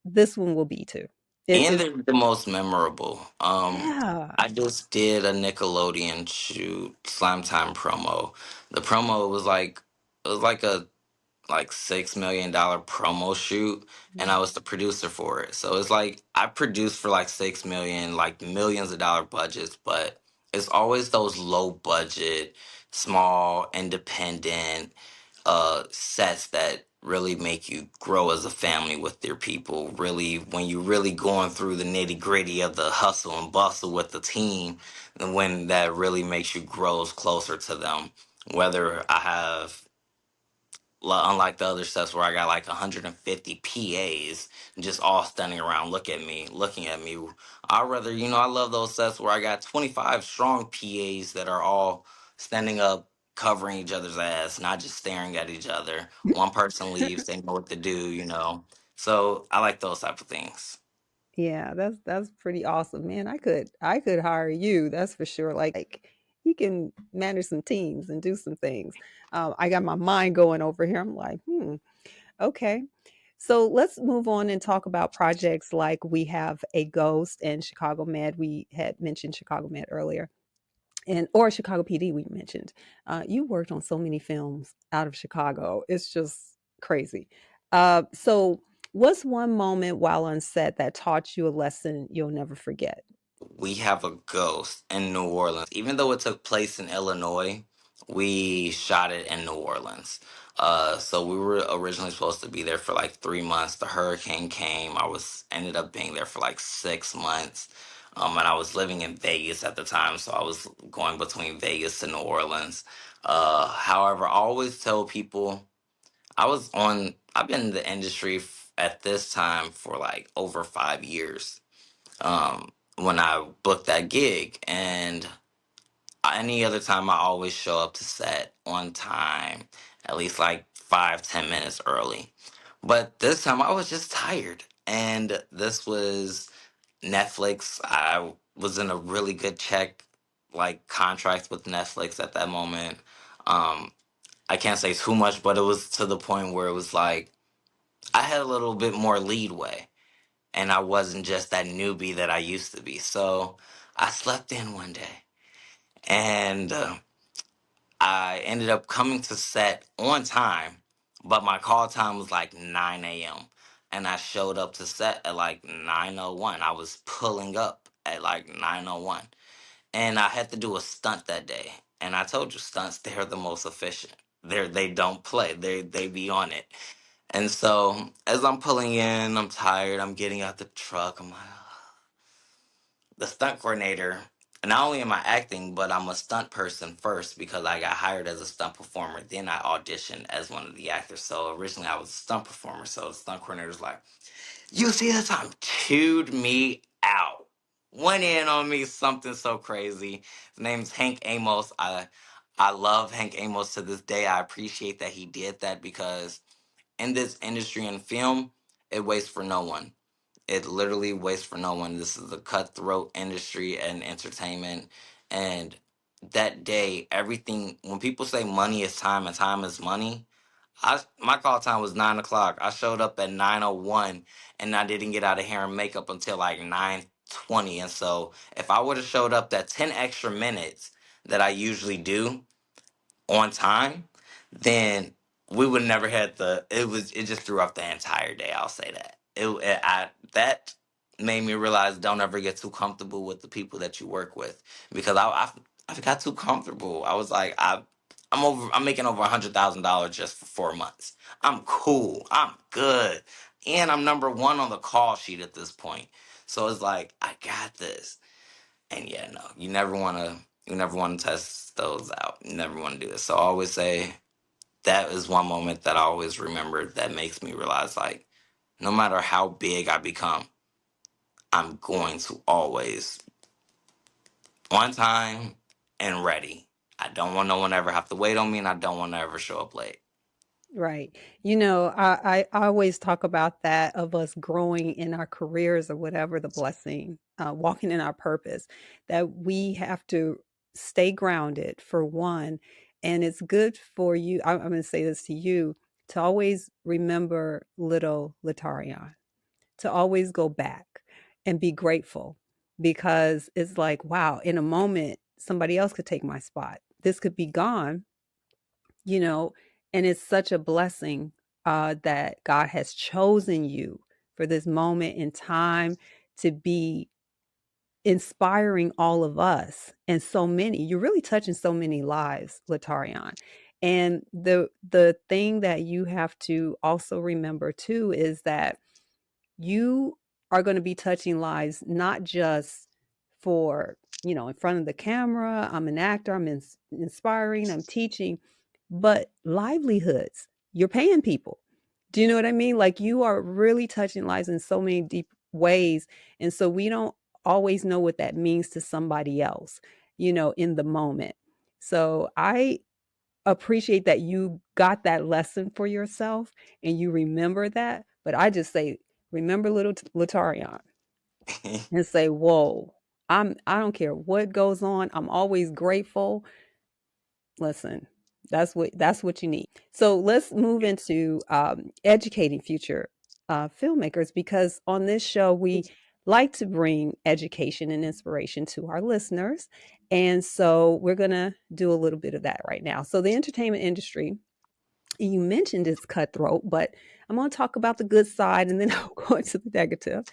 this one will be too. And It's, they're the most memorable. yeah. I just did a Nickelodeon shoot, Slime Time promo. The promo was like a $6 million promo shoot, and I was the producer for it. So it's like I produced for like 6 million, like millions of dollar budgets, but it's always those low budget, small, independent sets that really make you grow as a family with your people. Really, when you really going through the nitty gritty of the hustle and bustle with the team, and when that really makes you grow closer to them. Whether I have Unlike the other sets where I got like 150 PAs just all standing around looking at me. I rather, I love those sets where I got 25 strong PAs that are all standing up, covering each other's ass, not just staring at each other. One person leaves, they know what to do. So I like those type of things. Yeah, that's pretty awesome, man. I could hire you. That's for sure. Like you can manage some teams and do some things. I got my mind going over here. I'm like, okay. So let's move on and talk about projects like we have a Ghost and Chicago Med. We had mentioned Chicago Med earlier, and or Chicago PD. We mentioned. You worked on so many films out of Chicago. It's just crazy. So what's one moment while on set that taught you a lesson you'll never forget? We have a ghost in New Orleans. Even though it took place in Illinois, we shot it in New Orleans. So we were originally supposed to be there for like 3 months. The hurricane came. I was ended up being there for like 6 months. And I was living in Vegas at the time, so I was going between Vegas and New Orleans. However, I always tell people I've been in the industry at this time for like over 5 years when I booked that gig. And any other time, I always show up to set on time, at least like 5, 10 minutes early. But this time, I was just tired. And this was Netflix. I was in a really good contract with Netflix at that moment. Um, I can't say too much, but it was to the point where it was like I had a little bit more leadway and I wasn't just that newbie that I used to be. So I slept in one day, and I ended up coming to set on time, but my call time was like 9 a.m. And I showed up to set at like 9:01. I was pulling up at like 9:01, and I had to do a stunt that day. And I told you, stunts, they're the most efficient. They don't play. They be on it. And so as I'm pulling in, I'm tired. I'm getting out the truck. I'm like, the stunt coordinator. Not only am I acting, but I'm a stunt person first because I got hired as a stunt performer. Then I auditioned as one of the actors. So originally I was a stunt performer. So the stunt coordinator's like, "You see this time?" Chewed me out. Went in on me something so crazy. His name's Hank Amos. I love Hank Amos to this day. I appreciate that he did that because in this industry and film, it waits for no one. It literally waits for no one. This is a cutthroat industry and entertainment. And that day, everything, when people say money is time and time is money, my call time was 9 o'clock. I showed up at 9:01 and I didn't get out of hair and makeup until like 9:20. And so if I would have showed up that 10 extra minutes that I usually do, on time, then we would never had it just threw off the entire day. I'll say that. That made me realize don't ever get too comfortable with the people that you work with because I got too comfortable. I was like I'm making over $100,000 just for 4 months. I'm cool. I'm good. And I'm number one on the call sheet at this point. So it's like, I got this. And yeah, no, you never want to test those out. You never want to do this. So I always say that is one moment that I always remember that makes me realize like no matter how big I become, I'm going to always on time and ready. I don't want no one to ever have to wait on me and I don't want to ever show up late. Right. I always talk about that of us growing in our careers or whatever the blessing, walking in our purpose, that we have to stay grounded for one. And it's good for you. I'm going to say this to you to always remember little LaTaryion, to always go back and be grateful because it's like, wow, in a moment, somebody else could take my spot. This could be gone, you know, and it's such a blessing that God has chosen you for this moment in time to be inspiring all of us and so many. You're really touching so many lives, LaTaryion. And the thing that you have to also remember too is that you are going to be touching lives not just for, in front of the camera. I'm an actor, I'm inspiring, I'm teaching, but livelihoods. you're paying people. Do you know what I mean? Like, you are really touching lives in so many deep ways. And so we don't always know what that means to somebody else, in the moment. So I appreciate that you got that lesson for yourself and you remember that. But I just say, remember little LaTaryion and say, whoa, I don't care what goes on. I'm always grateful. Listen, that's what you need. So let's move into educating future filmmakers, because on this show we like to bring education and inspiration to our listeners, and so we're gonna do a little bit of that right now. So the entertainment industry, you mentioned it's cutthroat, but I'm going to talk about the good side and then I'll go into the negative.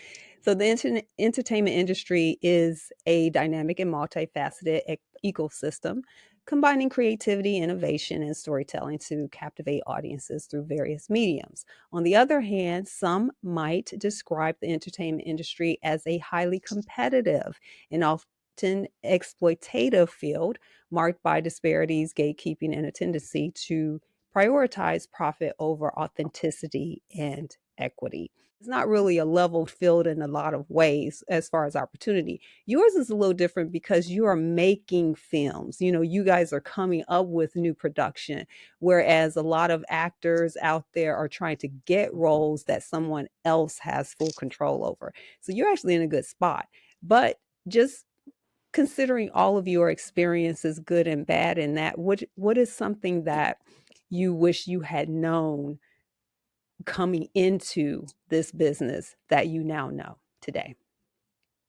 So, the entertainment industry is a dynamic and multifaceted ecosystem, combining creativity, innovation, and storytelling to captivate audiences through various mediums. On the other hand, some might describe the entertainment industry as a highly competitive and often exploitative field marked by disparities, gatekeeping, and a tendency to prioritize profit over authenticity and equity. It's not really a level field in a lot of ways as far as opportunity. Yours is a little different because you are making films. You guys are coming up with new production, whereas a lot of actors out there are trying to get roles that someone else has full control over. So you're actually in a good spot. But just considering all of your experiences, good and bad, in that, what is something that you wish you had known coming into this business that you now know today?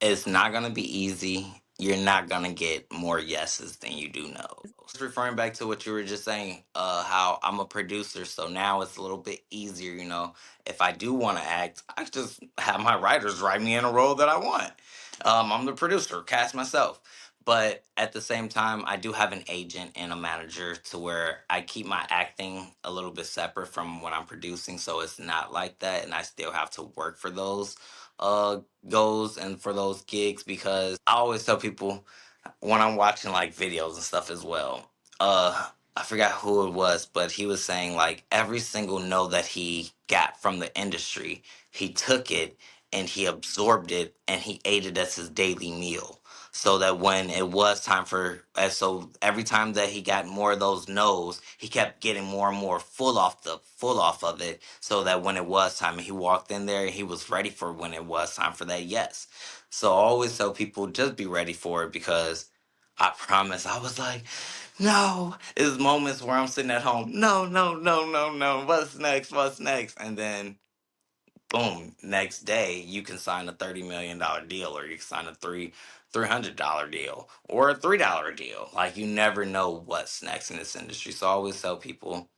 It's not gonna be easy. You're not gonna get more yeses than you do no. Just referring back to what you were just saying, how I'm a producer, so now it's a little bit easier. If I do want to act, I just have my writers write me in a role that I want. I'm the producer, cast myself. But at the same time, I do have an agent and a manager to where I keep my acting a little bit separate from what I'm producing, so it's not like that, and I still have to work for those goals and for those gigs, because I always tell people when I'm watching like videos and stuff as well. I forgot who it was, but he was saying like every single no that he got from the industry, he took it and he absorbed it and he ate it as his daily meal. So that when it was time for, so every time that he got more of those no's, he kept getting more and more full off of it. So that when it was time, he walked in there, he was ready for when it was time for that yes. So I always tell people just be ready for it, because I promise I was like, no. There's moments where I'm sitting at home, no, no, no, no, no. What's next? What's next? And then boom, next day you can sign a $30 million deal, or you can sign a $300 deal, or a $3 deal. Like, you never know what's next in this industry. So I always tell people,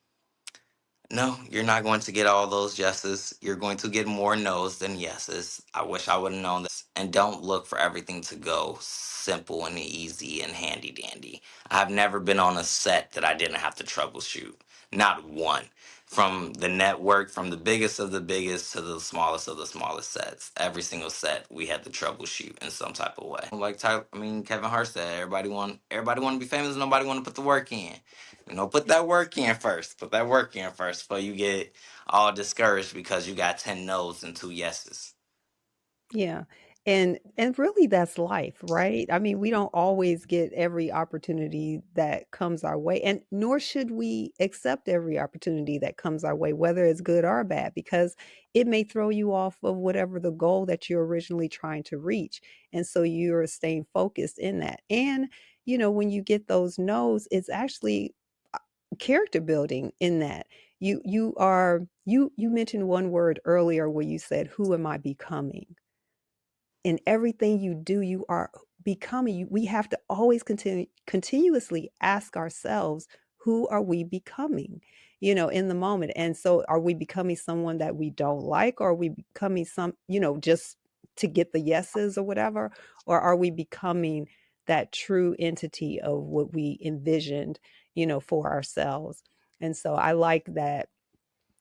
no, you're not going to get all those yeses. You're going to get more no's than yeses. I wish I would have known this. And don't look for everything to go simple and easy and handy dandy. I've never been on a set that I didn't have to troubleshoot. Not one. From the network, from the biggest of the biggest to the smallest of the smallest sets. Every single set we had to troubleshoot in some type of way. Like Kevin Hart said, everybody want to be famous, nobody want to put the work in. Put that work in first. Put that work in first before you get all discouraged because you got 10 no's and 2 yeses. Yeah. And really, that's life, right? I mean, we don't always get every opportunity that comes our way, and nor should we accept every opportunity that comes our way, whether it's good or bad, because it may throw you off of whatever the goal that you're originally trying to reach. And so you're staying focused in that. And when you get those no's, it's actually character building in that. You mentioned one word earlier where you said, "Who am I becoming?" In everything you do, you are becoming. We have to always continuously ask ourselves, who are we becoming, in the moment? And so, are we becoming someone that we don't like, or are we becoming just to get the yeses or whatever? Or are we becoming that true entity of what we envisioned, for ourselves? And so I like that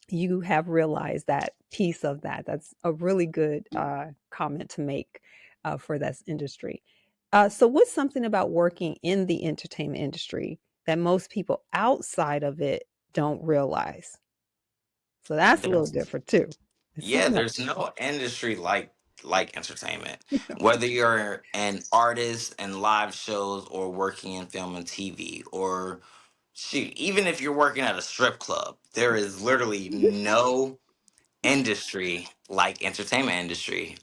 you have realized that piece of that. That's a really good comment to make for this industry. So, what's something about working in the entertainment industry that most people outside of it don't realize? So that's a little There's, different too. It's yeah, something there's else. no industry like entertainment. Whether you're an artist and live shows or working in film and TV or shoot, even if you're working at a strip club, there is literally no industry like entertainment industry.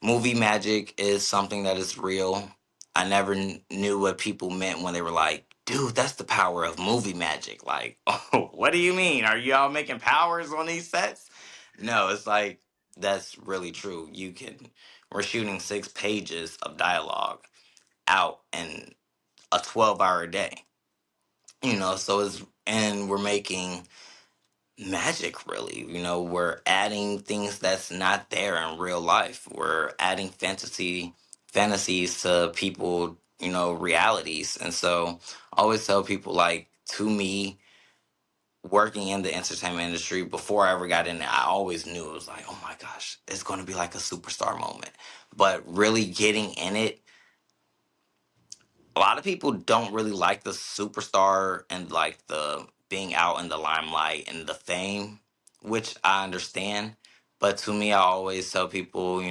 Movie magic is something that is real. I never knew what people meant when they were like, dude, that's the power of movie magic. Like, oh, what do you mean? Are y'all making powers on these sets? No, it's like, that's really true. We're shooting 6 pages of dialogue out in a 12-hour day, so and we're making magic really, we're adding things that's not there in real life. We're adding fantasies to people, realities. And so I always tell people, like, to me, working in the entertainment industry, before I ever got in it, I always knew it was like, oh my gosh, it's going to be like a superstar moment. But really getting in it, a lot of people don't really like the superstar and like the being out in the limelight and the fame, which I understand. But to me, I always tell people,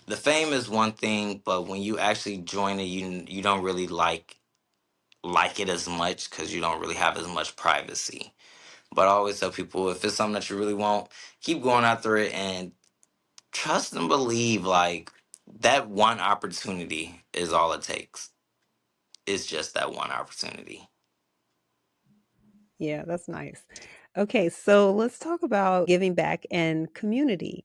the fame is one thing, but when you actually join it, you don't really like it as much because you don't really have as much privacy. But I always tell people, if it's something that you really want, keep going after it and trust and believe. Like, that one opportunity is all it takes. It's just that one opportunity. Yeah, that's nice. Okay, so let's talk about giving back and community.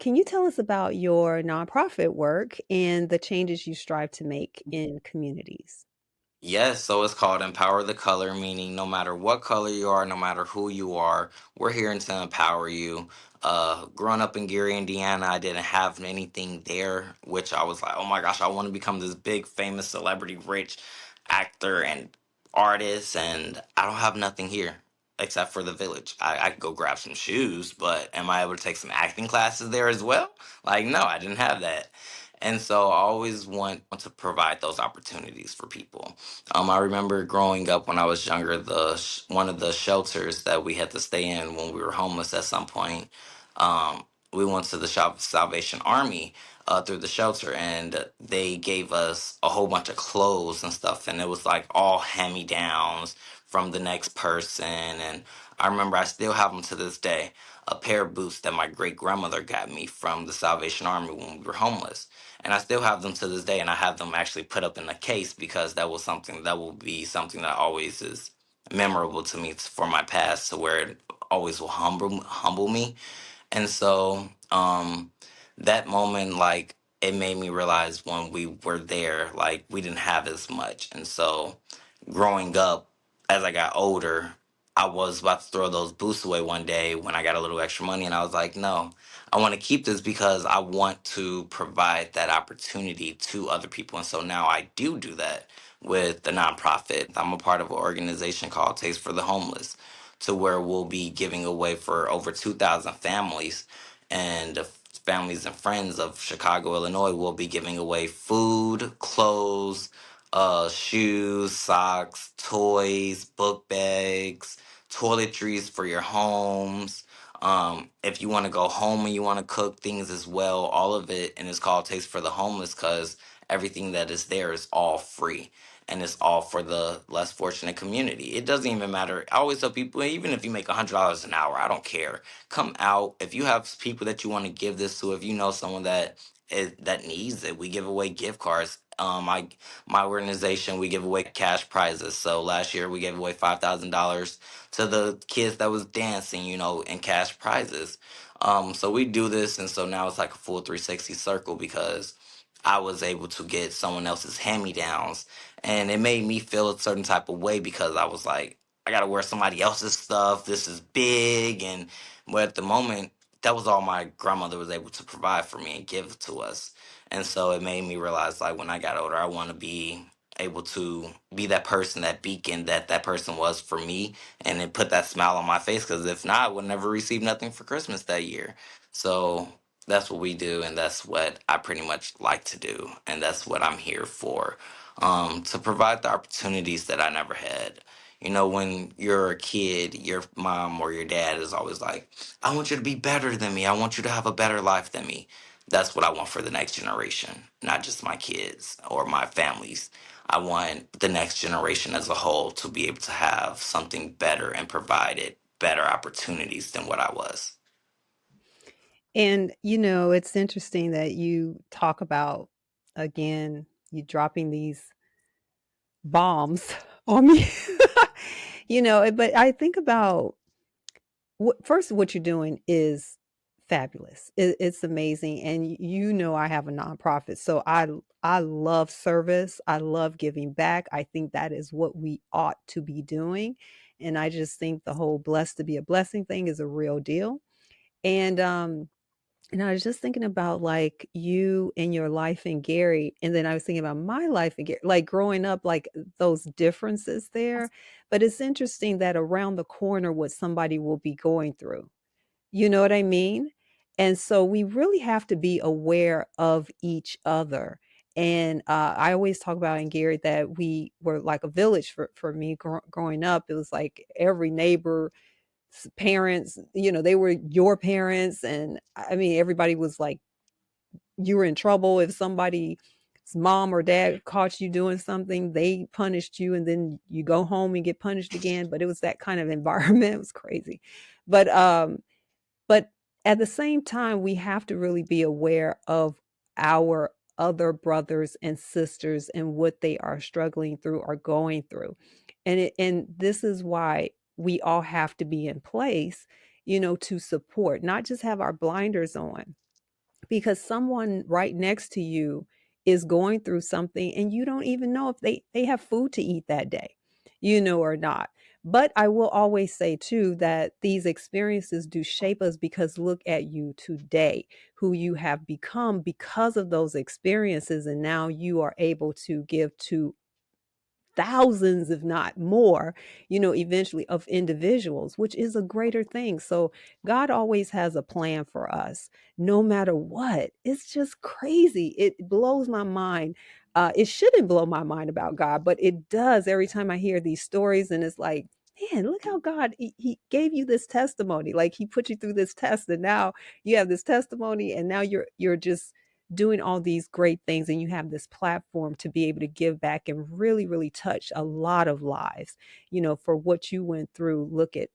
Can you tell us about your nonprofit work and the changes you strive to make in communities? Yes, so it's called Empower the Color, meaning no matter what color you are, no matter who you are, we're here to empower you. Growing up in Gary, Indiana, I didn't have anything there, which I was like, oh my gosh, I want to become this big, famous, celebrity, rich actor and artist, and I don't have nothing here except for the village. I could go grab some shoes, but am I able to take some acting classes there as well? Like, no, I didn't have that. And so I always want to provide those opportunities for people. I remember growing up when I was younger, one of the shelters that we had to stay in when we were homeless at some point. We went to the Salvation Army through the shelter, and they gave us a whole bunch of clothes and stuff, and it was like all hand me downs from the next person. And I remember I still have them to this day. A pair of boots that my great grandmother got me from the Salvation Army when we were homeless, and I still have them to this day, and I have them actually put up in a case because that will be something that always is memorable to me for my past, to where it always will humble me. And so that moment, like, it made me realize when we were there, like, we didn't have as much. And so growing up, as I got older, I was about to throw those boosts away one day when I got a little extra money, and I was like, no, I want to keep this because I want to provide that opportunity to other people. And so now I do that with the nonprofit. I'm a part of an organization called Taste for the Homeless, to where we'll be giving away for over 2,000 families, and the families and friends of Chicago, Illinois, will be giving away food, clothes, shoes, socks, toys, book bags, toiletries for your homes. If you want to go home and you want to cook things as well, all of it, and it's called Taste for the Homeless because everything that is there is all free, and it's all for the less fortunate community. It doesn't even matter. I always tell people, even if you make $100 an hour, I don't care. Come out. If you have people that you want to give this to, if you know someone that needs it, we give away gift cards. My organization, we give away cash prizes. So last year we gave away $5,000 to the kids that was dancing, in cash prizes. So we do this, and so now it's like a full 360 circle because I was able to get someone else's hand me downs, and it made me feel a certain type of way because I was like, I gotta wear somebody else's stuff. This is big, and but at the moment, that was all my grandmother was able to provide for me and give to us. And so it made me realize, like, when I got older, I want to be able to be that person, that beacon that person was for me, and it put that smile on my face. Because if not, I would never receive nothing for Christmas that year. So that's what we do, and that's what I pretty much like to do, and that's what I'm here for, to provide the opportunities that I never had. You know, when you're a kid, your mom or your dad is always like, I want you to be better than me. I want you to have a better life than me. That's what I want for the next generation, not just my kids or my families. I want the next generation as a whole to be able to have something better and provide it better opportunities than what I was. And, it's interesting that you talk about, again, you dropping these bombs on me. But I think about first, what you're doing is fabulous. It's amazing. And I have a nonprofit. So I love service. I love giving back. I think that is what we ought to be doing. And I just think the whole blessed to be a blessing thing is a real deal. And I was just thinking about like you and your life and Gary, and then I was thinking about my life and Gary, like growing up, like those differences there. But it's interesting that around the corner, what somebody will be going through. You know what I mean? And so we really have to be aware of each other. And I always talk about in Gary that we were like a village for me growing up. It was like every neighbor parents, they were your parents. And I mean, everybody was like, you were in trouble. If somebody's mom or dad caught you doing something, they punished you. And then you go home and get punished again. But it was that kind of environment. It was crazy. But, but at the same time, we have to really be aware of our other brothers and sisters and what they are struggling through or going through. And this is why we all have to be in place, to support, not just have our blinders on, because someone right next to you is going through something and you don't even know if they have food to eat that day, or not. But I will always say too that these experiences do shape us, because look at you today, who you have become because of those experiences, and now you are able to give to thousands, if not more, eventually, of individuals, which is a greater thing. So God always has a plan for us, no matter what. It's just crazy. It blows my mind. It shouldn't blow my mind about God, but it does every time I hear these stories. And it's like, man, look how God, he gave you this testimony. Like he put you through this test, and now you have this testimony, and now you're just doing all these great things, and you have this platform to be able to give back and really, really touch a lot of lives, for what you went through. Look at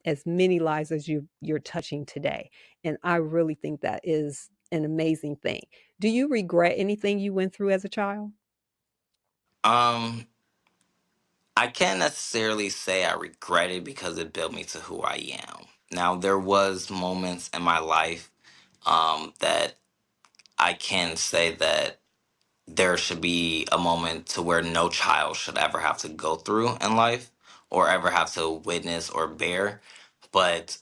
as many lives as you're touching today. And I really think that is an amazing thing. Do you regret anything you went through as a child? Um, I can't necessarily say I regret it because it built me to who I am. Now, there was moments in my life that I can say that there should be a moment to where no child should ever have to go through in life or ever have to witness or bear. But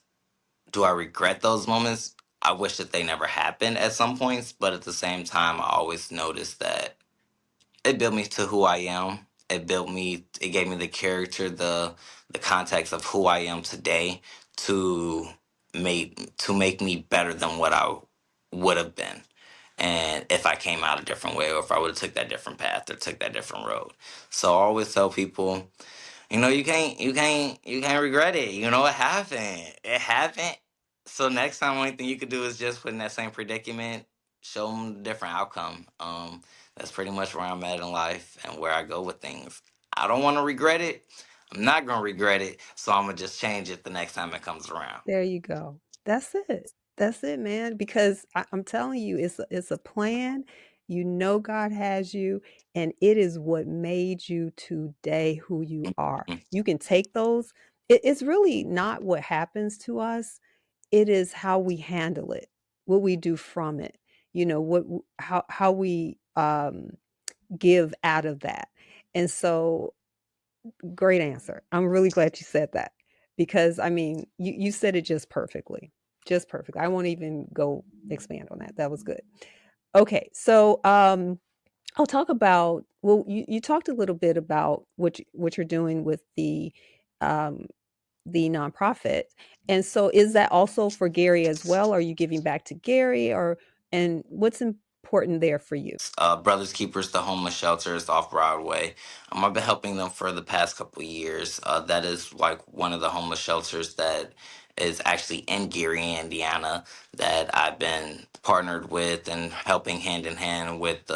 do I regret those moments? I wish that they never happened at some points, but at the same time, I always noticed that it built me to who I am. It built me. It gave me the character, the context of who I am today to make me better than what I would have been, and if I came out a different way, or if I would have took that different path or took that different road. So I always tell people, you can't regret it. You know, it happened. It happened. So next time, only thing you could do is just put in that same predicament, show them a different outcome. That's pretty much where I'm at in life and where I go with things. I don't want to regret it. I'm not gonna regret it. So I'm gonna just change it the next time it comes around. There you go. That's it. That's it, man. Because I'm telling you, it's a plan. God has you, and it is what made you today who you are. Mhm. You can take those. It's really not what happens to us. It is how we handle it, what we do from it. What how we give out of that. And so, great answer. I'm really glad you said that, because I mean, you said it just perfectly. Just perfect. I won't even go expand on that. That was good. Okay. So, I'll talk about, well, you talked a little bit about what you're doing with um the nonprofit. And so is that also for Gary as well? Are you giving back to Gary, or and what's important there for you? Brothers Keepers, the homeless shelters off Broadway. I've been helping them for the past couple of years. That is like one of the homeless shelters that is actually in Gary, Indiana, that I've been partnered with and helping hand in hand with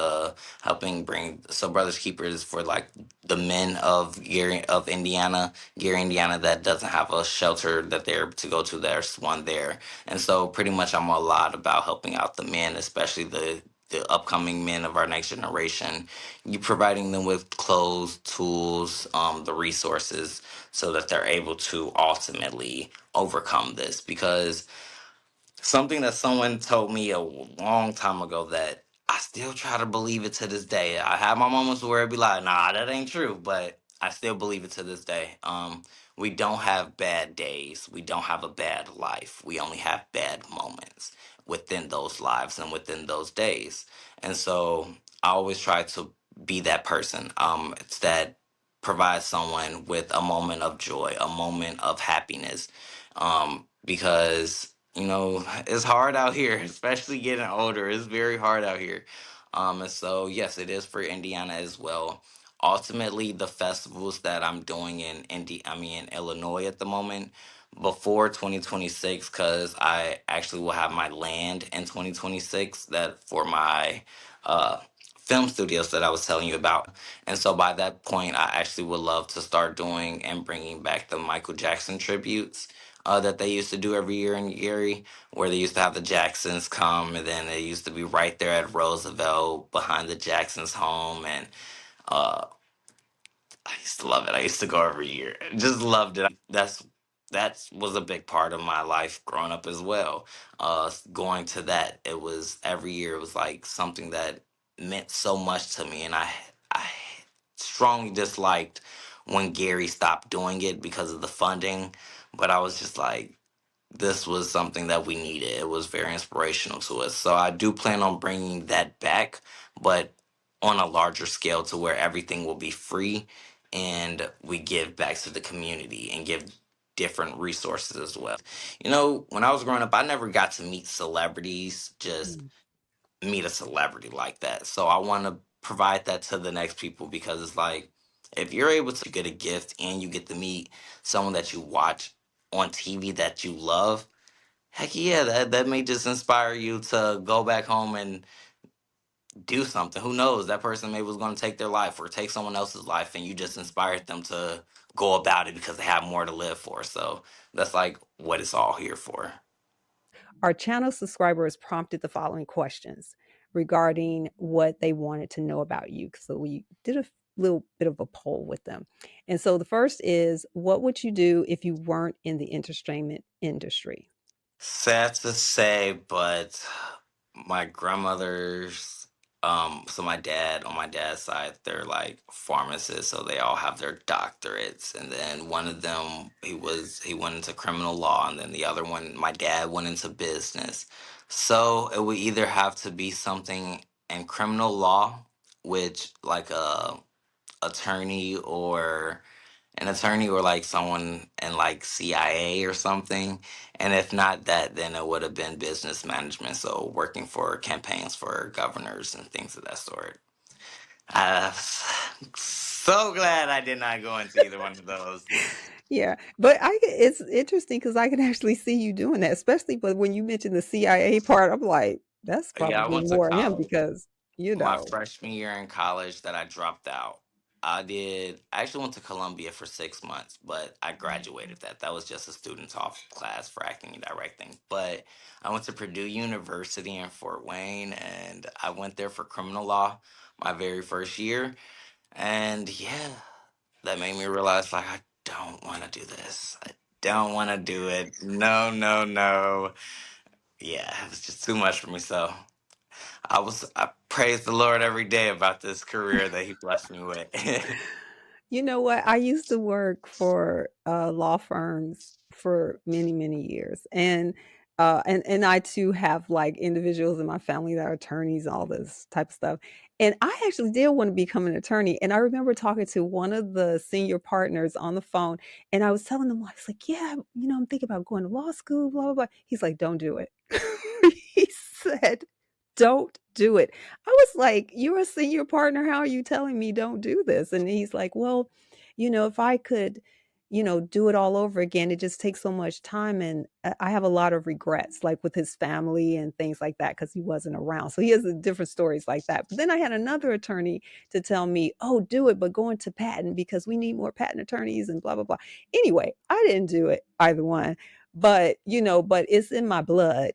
helping bring. So Brothers Keepers for like the men of Gary, Indiana, that doesn't have a shelter that they're to go to. There's one there, and so pretty much I'm a lot about helping out the men, especially the upcoming men of our next generation. You providing them with clothes, tools, the resources, so that they're able to ultimately overcome this. Because something that someone told me a long time ago that I still try to believe it to this day. I have my moments where it'd be like, nah, that ain't true, but I still believe it to this day. We don't have bad days. We don't have a bad life. We only have bad moments within those lives and within those days. And so I always try to be that person. It's that provides someone with a moment of joy, a moment of happiness, because it's hard out here, especially getting older. It's very hard out here, and so yes, it is for Indiana as well. Ultimately, the festivals that I'm doing in Illinois at the moment, before 2026, because I actually will have my land in 2026 that for my uh film studios that I was telling you about. And so by that point, I actually would love to start doing and bringing back the Michael Jackson tributes that they used to do every year in Gary, where they used to have the Jacksons come, and then they used to be right there at Roosevelt behind the Jacksons' home. And uh, I used to love it. I used to go every year. Just loved it. That was a big part of my life growing up as well. Going to that, it was every year. It was like something that meant so much to me, and I strongly disliked when Gary stopped doing it because of the funding. But I was just like, this was something that we needed. It was very inspirational to us. So I do plan on bringing that back, but on a larger scale to where everything will be free and we give back to the community and give different resources as well. When I was growing up, I never got to meet celebrities, just Mm. meet a celebrity like that. So I want to provide that to the next people because it's like, if you're able to get a gift and you get to meet someone that you watch on TV that you love, heck yeah, that may just inspire you to go back home and do something. Who knows? That person maybe was going to take their life or take someone else's life, and you just inspired them to go about it because they have more to live for. So that's like what it's all here for. Our channel subscribers prompted the following questions regarding what they wanted to know about you. So we did a little bit of a poll with them. And so the first is, what would you do if you weren't in the entertainment industry? Sad to say, but my grandmother's so my dad on my dad's side, they're like pharmacists, so they all have their doctorates. And then one of them, he went into criminal law, and then the other one, my dad, went into business. So it would either have to be something in criminal law, which like a attorney or like someone in like CIA or something. And if not that, then it would have been business management. So working for campaigns for governors and things of that sort. I'm so glad I did not go into either one of those. Yeah, but it's interesting because I can actually see you doing that, especially but when you mentioned the CIA part, I'm like, that's Yeah, I probably went to more him college. because, you My know. freshman year in college that I dropped out. I actually went to Columbia for 6 months, but I graduated that. That was just a student off class for acting and directing. But I went to Purdue University in Fort Wayne, and I went there for criminal law my very first year. And yeah, that made me realize like I don't want to do this. I don't want to do it. No, no, no. Yeah, it was just too much for me. So I praise the Lord every day about this career that He blessed me with. You know what? I used to work for law firms for many, many years, and I too have like individuals in my family that are attorneys, all this type of stuff. And I actually did want to become an attorney. And I remember talking to one of the senior partners on the phone, and I was telling him, I was like, "Yeah, I'm thinking about going to law school, blah blah blah." He's like, "Don't do it." He said, don't do it. I was like, you're a senior partner. How are you telling me don't do this? And he's like, well, if I could, do it all over again, it just takes so much time. And I have a lot of regrets, like with his family and things like that, because he wasn't around. So he has different stories like that. But then I had another attorney to tell me, oh, do it, but go into patent because we need more patent attorneys and blah, blah, blah. Anyway, I didn't do it, either one. But, but it's in my blood,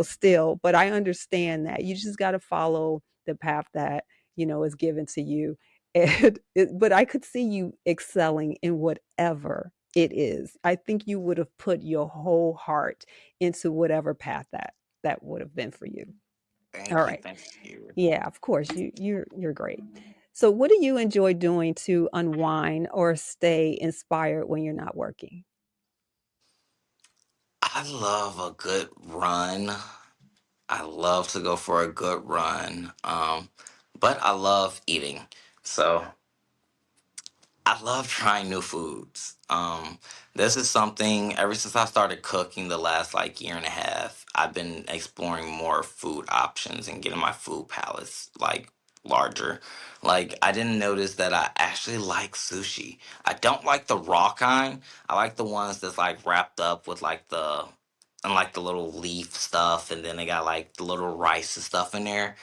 still. But I understand that you just got to follow the path that, is given to you. But I could see you excelling in whatever it is. I think you would have put your whole heart into whatever path that would have been for you. All Thank you, right. thank you. Yeah, of course. You're great. So what do you enjoy doing to unwind or stay inspired when you're not working? I love a good run. I love to go for a good run. But I love eating. So I love trying new foods. This is something ever since I started cooking the last like year and a half, I've been exploring more food options and getting my food palates like larger. Like I didn't notice that I actually like sushi. I don't like the raw kind. I like the ones that's like wrapped up with like the little leaf stuff, and then they got like the little rice and stuff in there.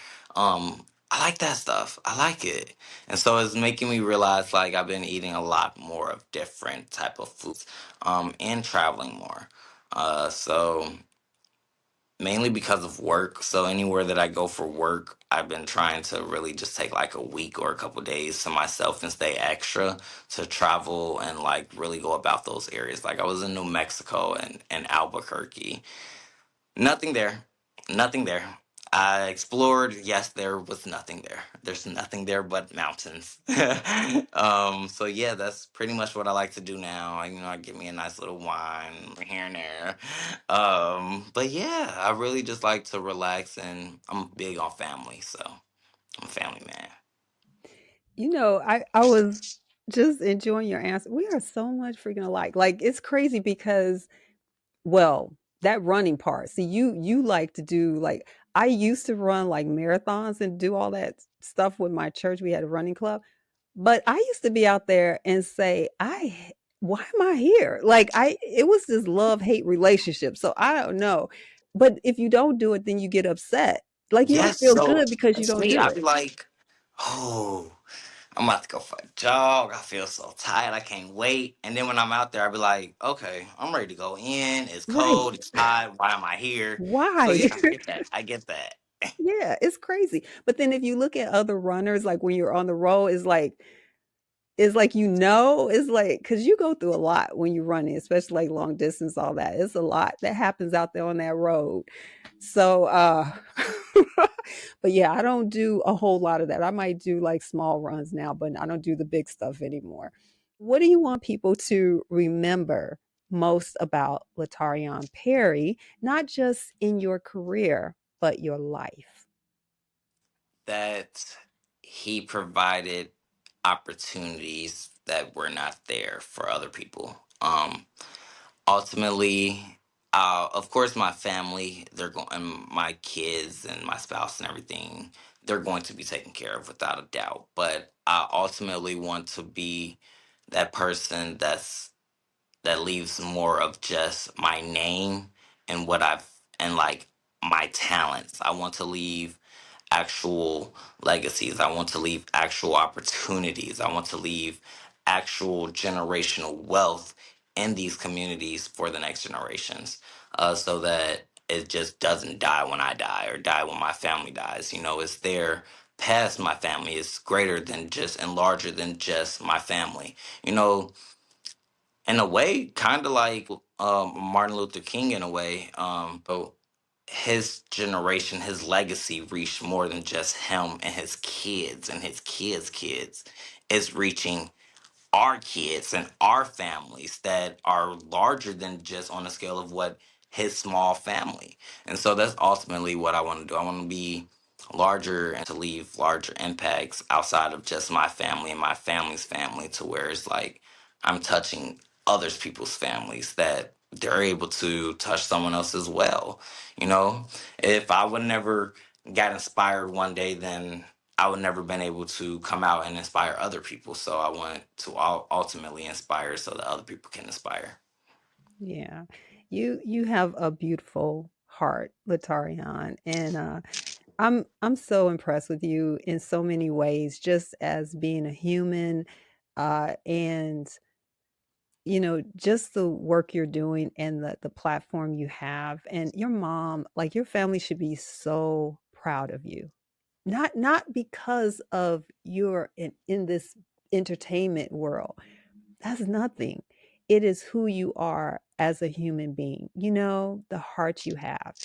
I like that stuff. I like it. And so it's making me realize like I've been eating a lot more of different type of foods, and traveling more. So mainly because of work. So anywhere that I go for work, I've been trying to really just take like a week or a couple days to myself and stay extra to travel and like really go about those areas. Like I was in New Mexico and Albuquerque. Nothing there. Nothing there. I explored. Yes, there was nothing there. There's nothing there but mountains. So yeah, that's pretty much what I like to do now. I get me a nice little wine here and there. But yeah, I really just like to relax, and I'm big on family, so I'm a family man. I was just enjoying your answer. We are so much freaking alike. Like it's crazy because, well, that running part. See, you like to do like I used to run like marathons and do all that stuff with my church. We had a running club. But I used to be out there and say, why am I here? Like it was this love-hate relationship. So I don't know. But if you don't do it, then you get upset. Like you don't Yes, feel so good because you that's don't me. do I'd it. be like, oh, I'm about to go for a jog. I feel so tired. I can't wait. And then when I'm out there, I'll be like, okay, I'm ready to go in. It's Right. cold. It's hot. Why am I here? So Why? yeah, I get that. I get that. Yeah, it's crazy. But then if you look at other runners, like when you're on the road, it's like it's like because you go through a lot when you're running, especially like long distance, all that. It's a lot that happens out there on that road. So but yeah, I don't do a whole lot of that. I might do like small runs now, but I don't do the big stuff anymore. What do you want people to remember most about LaTaryion Perry, not just in your career, but your life? That he provided opportunities that were not there for other people. Ultimately, of course, my family, they're going, and my kids and my spouse and everything, they're going to be taken care of without a doubt. But I ultimately want to be that person that leaves more of just my name and what I've and like my talents. I want to leave actual legacies. I want to leave actual opportunities. I want to leave actual generational wealth in these communities for the next generations, so that it just doesn't die when I die or die when my family dies. It's there past my family. It's greater than just and larger than just my family. You know, in a way, kind of like Martin Luther King in a way. But his generation, his legacy reached more than just him and his kids and his kids' kids. It's reaching our kids and our families that are larger than just on the scale of what his small family. And so that's ultimately what I want to do. I want to be larger and to leave larger impacts outside of just my family and my family's family, to where it's like I'm touching others people's families, that they're able to touch someone else as well. If I would never got inspired one day, then I would never been able to come out and inspire other people. So I want to ultimately inspire so that other people can inspire. Yeah. You have a beautiful heart, LaTaryion, and I'm so impressed with you in so many ways, just as being a human, and just the work you're doing and the platform you have, and your mom, like your family should be so proud of you. Not because of you're in this entertainment world. That's nothing. It is who you are as a human being, the heart you have.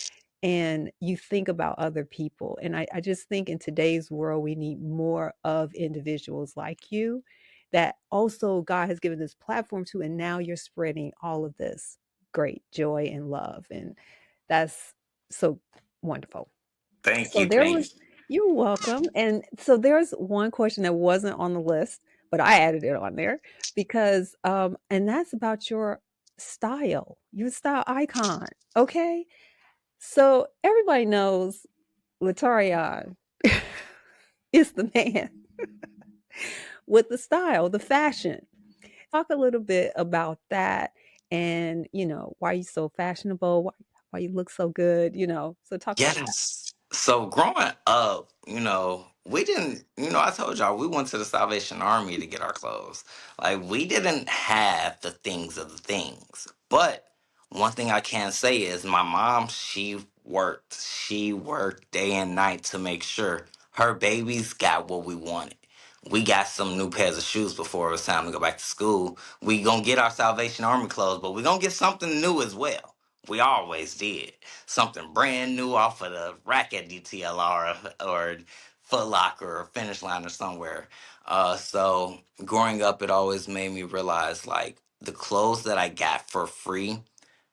And you think about other people. And I just think in today's world, we need more of individuals like you that also God has given this platform to. And now you're spreading all of this great joy and love. And that's so wonderful. Thank So you. there Thank was you. You're welcome. And so there's one question that wasn't on the list, but I added it on there because and that's about your style, your style icon. Okay? So everybody knows Latarion is the man with the style, the fashion. Talk a little bit about that and, why you so fashionable, why you look so good, So talk about that. Yes. So growing up, we didn't, I told y'all we went to the Salvation Army to get our clothes. Like we didn't have the things of the things. But one thing I can say is my mom, she worked. She worked day and night to make sure her babies got what we wanted. We got some new pairs of shoes before it was time to go back to school. We gonna get our Salvation Army clothes, but we gonna get something new as well. We always did something brand new off of the rack at DTLR or Foot Locker or Finish Line or somewhere. So growing up, it always made me realize like the clothes that I got for free,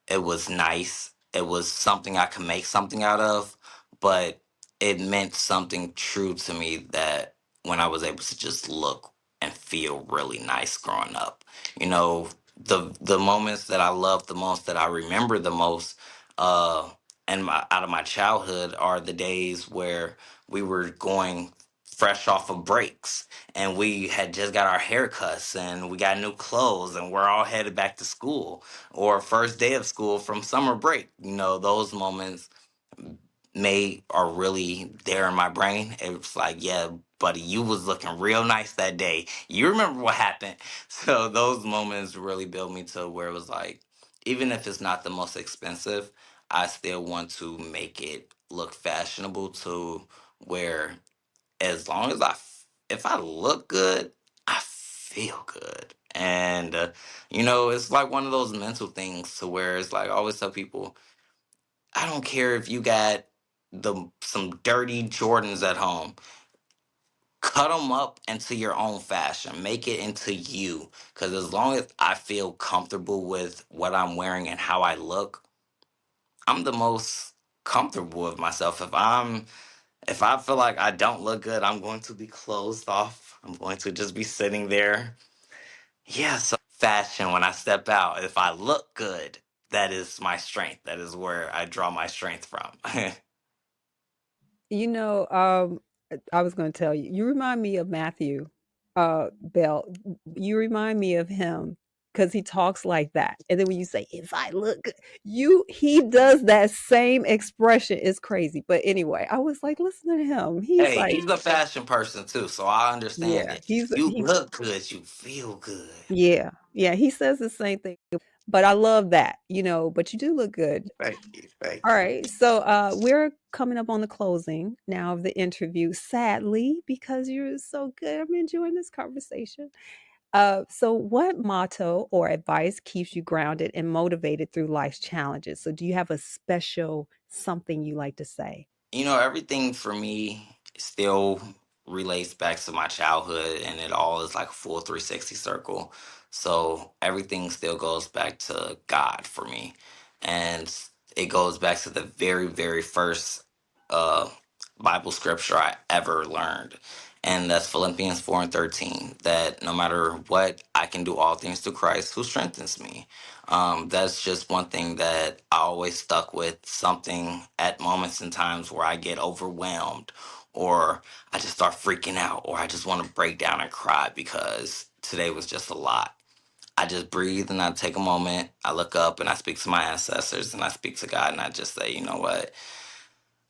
it was nice. It was something I could make something out of, but it meant something true to me that when I was able to just look and feel really nice growing up. You know, the moments that I love the most, that I remember the most, and out of my childhood are the days where we were going fresh off of breaks and we had just got our haircuts and we got new clothes and we're all headed back to school or first day of school from summer break. Those moments made are really there in my brain. It's like, yeah, buddy, you was looking real nice that day. You remember what happened. So those moments really built me to where it was like, even if it's not the most expensive, I still want to make it look fashionable to where as long as if I look good, I feel good. And it's like one of those mental things to where it's like I always tell people, I don't care if you got some dirty Jordans at home. Cut them up into your own fashion. Make it into you. Because as long as I feel comfortable with what I'm wearing and how I look, I'm the most comfortable with myself. If I feel like I don't look good, I'm going to be closed off. I'm going to just be sitting there. Yeah, so fashion, when I step out, if I look good, that is my strength. That is where I draw my strength from. You know, I was going to tell you, you remind me of Matthew Bell. You remind me of him because he talks like that. And then when you say, if I look good, he does that same expression. It's crazy. But anyway, I was like, listen to him. He's Hey, like, he's a fashion person too, so I understand yeah, it. You he, look good, you feel good. yeah, he says the same thing. But I love that, but you do look good. Thank you, All thank you. right. So we're coming up on the closing now of the interview, sadly, because you're so good. I'm enjoying this conversation. So, what motto or advice keeps you grounded and motivated through life's challenges? So, do you have a special something you like to say? Everything for me still relates back to my childhood, and it all is like a full 360 circle. So everything still goes back to God for me. And it goes back to the very, very first uh, Bible scripture I ever learned. And that's Philippians 4 and 13. That no matter what, I can do all things through Christ who strengthens me. That's just one thing that I always stuck with. Something at moments and times where I get overwhelmed, or I just start freaking out, or I just want to break down and cry because today was just a lot. I just breathe and I take a moment. I look up and I speak to my ancestors and I speak to God and I just say, you know what?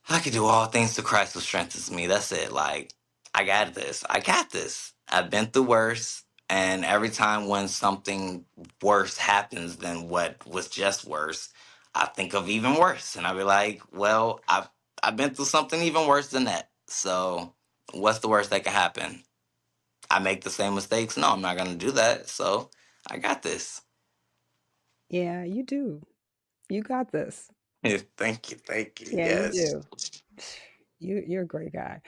I can do all things through Christ who strengthens me. That's it. Like, I got this. I got this. I've been through worse. And every time when something worse happens than what was just worse, I think of even worse. And I'll be like, well, I've been through something even worse than that. So what's the worst that can happen? I make the same mistakes? No, I'm not going to do that. So I got this. Yeah, you do. You got this. Thank you. Thank you. Yeah, you Yes. do. You're a great guy.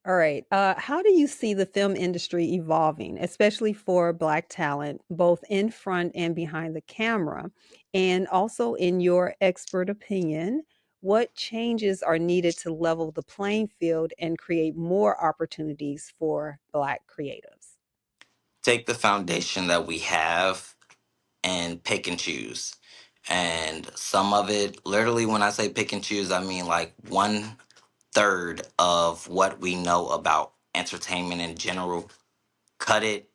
All right. How do you see the film industry evolving, especially for Black talent, both in front and behind the camera? And also, in your expert opinion, what changes are needed to level the playing field and create more opportunities for Black creatives? Take the foundation that we have and pick and choose. And some of it, literally, when I say pick and choose, I mean like 1/3 of what we know about entertainment in general, cut it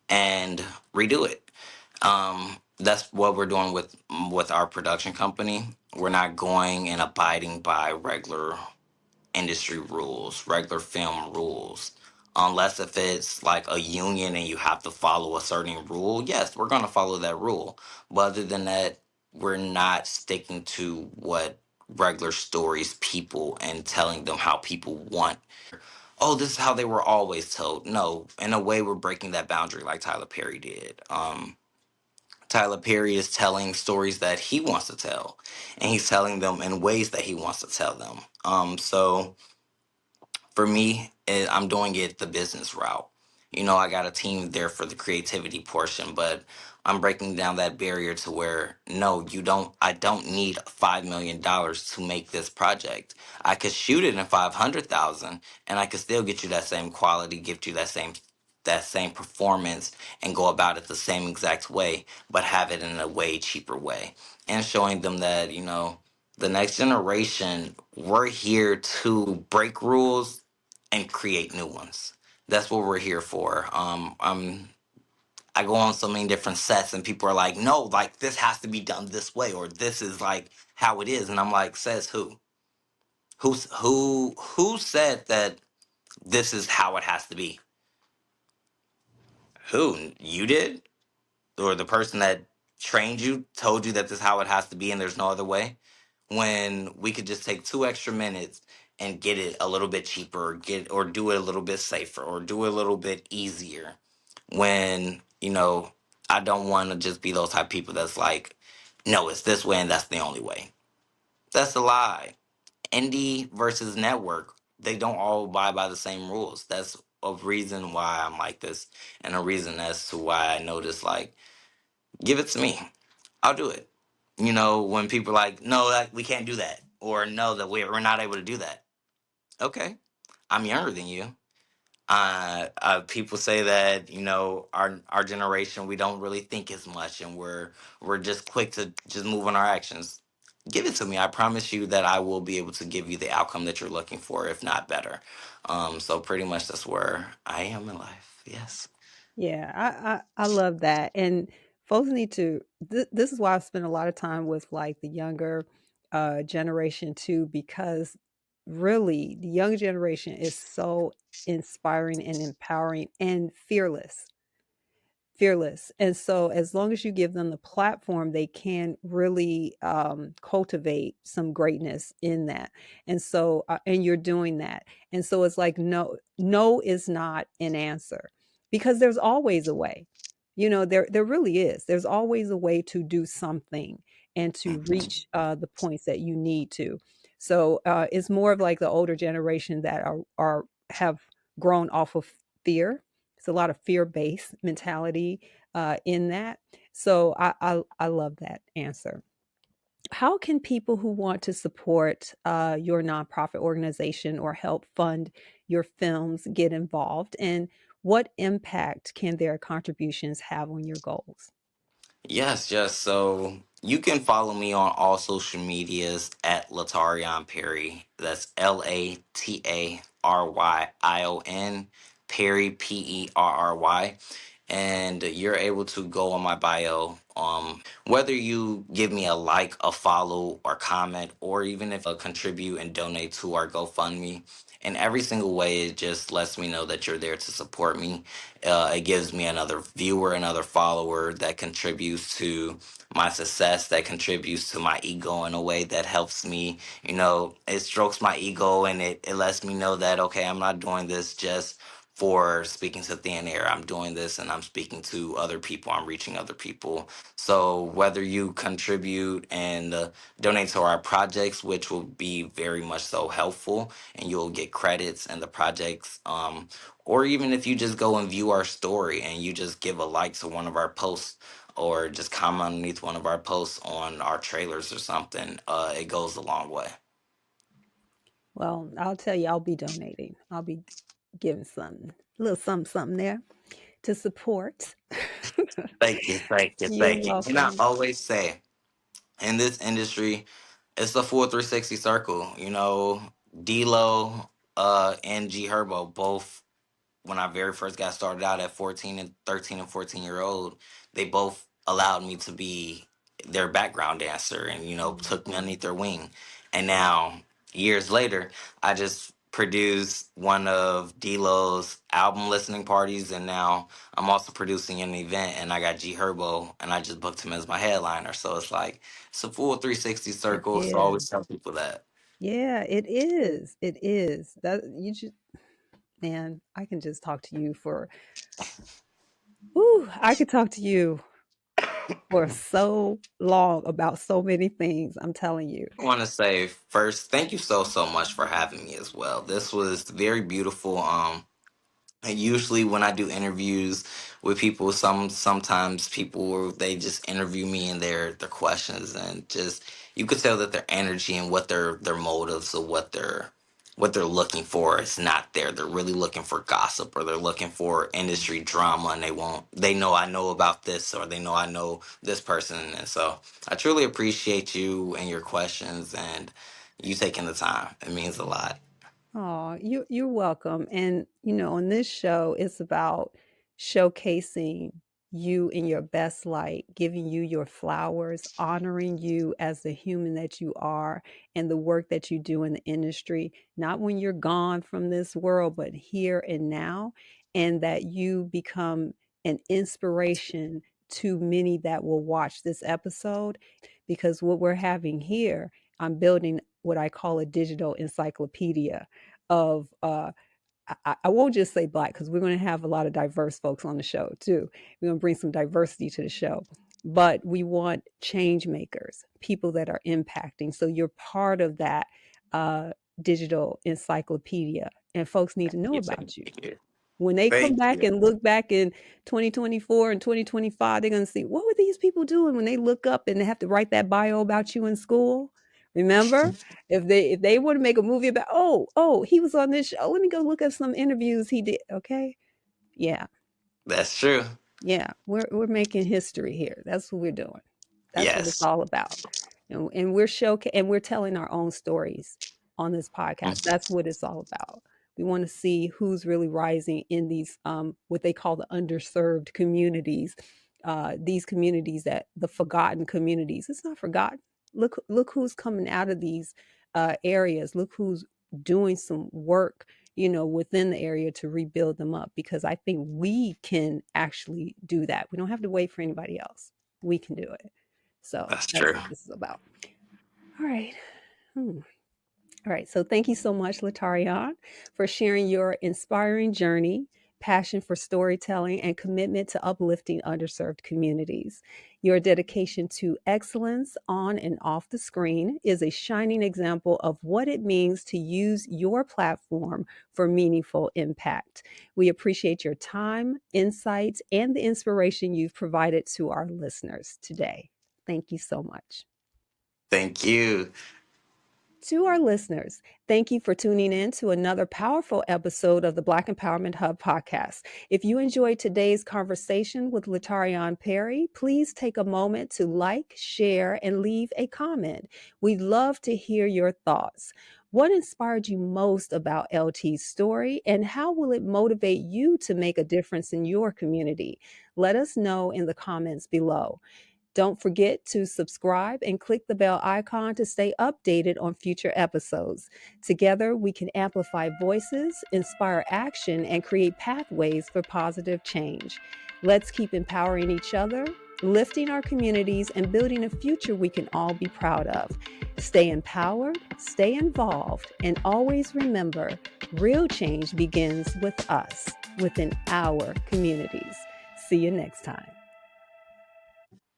and redo it. That's what we're doing with our production company. We're not going and abiding by regular industry rules, regular film rules. Unless if it's like a union and you have to follow a certain rule, yes, we're going to follow that rule. But other than that, we're not sticking to what regular stories people and telling them how people want. Oh, this is how they were always told. No, in a way, we're breaking that boundary like Tyler Perry did. Tyler Perry is telling stories that he wants to tell, and he's telling them in ways that he wants to tell them. So for me, I'm doing it the business route. You know, I got a team there for the creativity portion, but I'm breaking down that barrier to where no, you don't. I don't need $5 million to make this project. I could shoot it in 500,000, and I could still get you that same quality, give you that same performance, and go about it the same exact way, but have it in a way cheaper way, and showing them that the next generation, we're here to break rules and create new ones. That's what we're here for. I go on so many different sets and people are like, no, like this has to be done this way, or this is like how it is. And I'm like, says who? Who said that this is how it has to be? Who? You did? Or the person that trained you told you that this is how it has to be and there's no other way? When we could just take 2 extra minutes and get it a little bit cheaper, or do it a little bit safer, or do it a little bit easier. When I don't want to just be those type of people that's like, no, it's this way and that's the only way. That's a lie. Indie versus network, they don't all abide by the same rules. That's a reason why I'm like this, and a reason as to why I notice, like, give it to me, I'll do it. When people are like, no, like, we can't do that, or no, that we're not able to do that. Okay, I'm younger than you. People say that our generation, we don't really think as much, and we're just quick to just move on our actions. Give it to me. I promise you that I will be able to give you the outcome that you're looking for, if not better. So pretty much that's where I am in life. Yes. Yeah, I love that. And folks need to, this is why I spend a lot of time with like the younger generation too, because really the younger generation is so inspiring and empowering and fearless. And so as long as you give them the platform, they can really cultivate some greatness in that. And so and you're doing that. And so it's like no is not an answer, because there's always a way. There really is. There's always a way to do something and to reach the points that you need to. So it's more of like the older generation that are have grown off of fear. It's a lot of fear-based mentality in that. So I love that answer. how can people who want to support your nonprofit organization or help fund your films get involved? And what impact can their contributions have on your goals? Yes, yes. So you can follow me on all social medias at LaTaryion Perry. That's LaTaryion Perry Perry. And you're able to go on my bio. Whether you give me a like, a follow, or comment, or even if contribute and donate to our GoFundMe. In every single way, it just lets me know that you're there to support me. It gives me another viewer, another follower that contributes to my success, that contributes to my ego in a way that helps me. It strokes my ego, and it lets me know that, okay, I'm not doing this just for speaking to thin air. I'm doing this and I'm speaking to other people. I'm reaching other people. So whether you contribute and donate to our projects, which will be very much so helpful, and you'll get credits and the projects, or even if you just go and view our story and you just give a like to one of our posts or just comment underneath one of our posts on our trailers or something, it goes a long way. Well, I'll tell you, I'll be donating. I'll be giving something, a little something, something there to support. Thank you, thank you, You're thank you. And I welcome. always say, in this industry, it's the full 360 circle. D-Lo and G Herbo both, when I very first got started out at 14 and 13 and 14-year old, they both allowed me to be their background dancer and, took me underneath their wing. And now, years later, I just produced one of D-Lo's album listening parties, and now I'm also producing an event, and I got G Herbo, and I just booked him as my headliner. So it's like, it's a full 360 It circle, so I is. always tell people that. Yeah, it is. It is. That you just man, I can just talk to you for I could talk to you for so long about so many things. I'm telling you. I want to say first, thank you so so much for having me as well. This was very beautiful. And usually when I do interviews with people, sometimes people they just interview me and their questions, and just you could tell that their energy and what their motives or what they're looking for is not there. They're really looking for gossip, or they're looking for industry drama, and they know I know about this, or they know I know this person. And so I truly appreciate you and your questions and you taking the time. It means a lot. Oh, you're welcome. And on this show, it's about showcasing you in your best light, giving you your flowers, honoring you as the human that you are and the work that you do in the industry, not when you're gone from this world, but here and now, and that you become an inspiration to many that will watch this episode. Because what we're having here, I'm building what I call a digital encyclopedia of I won't just say black because we're going to have a lot of diverse folks on the show too. We're going to bring some diversity to the show, but we want change makers, people that are impacting. So you're part of that uh, digital encyclopedia, and folks need to know You about you. thank you. When they come Thank back you. and look back in 2024 and 2025, they're going to see what were these people doing when they look up and they have to write that bio about you in school. Remember, if they want to make a movie about he was on this show, let me go look at some interviews he did. Okay, yeah, That's true. yeah, we're making history here. That's what we're doing. That's what it's Yes. all about. And we're telling our own stories on this podcast. That's what it's all about. We want to see who's really rising in these what they call the underserved communities. These communities that the forgotten communities. It's not forgotten. Look who's coming out of these areas. Look who's doing some work within the area to rebuild them up, because I think we can actually do that. We don't have to wait for anybody else. We can do it. So That's that's true. what this is about. All right. Hmm. All right. So thank you so much, LaTaryion, for sharing your inspiring journey, passion for storytelling, and commitment to uplifting underserved communities. Your dedication to excellence on and off the screen is a shining example of what it means to use your platform for meaningful impact. We appreciate your time, insights, and the inspiration you've provided to our listeners today. Thank you so much. Thank you. To our listeners, thank you for tuning in to another powerful episode of the Black Empowerment Hub podcast. If you enjoyed today's conversation with LaTaryion Perry, please take a moment to like, share, and leave a comment. We'd love to hear your thoughts. What inspired you most about LT's story, and how will it motivate you to make a difference in your community? Let us know in the comments below. Don't forget to subscribe and click the bell icon to stay updated on future episodes. Together, we can amplify voices, inspire action, and create pathways for positive change. Let's keep empowering each other, lifting our communities, and building a future we can all be proud of. Stay empowered, stay involved, and always remember, real change begins with us, within our communities. See you next time.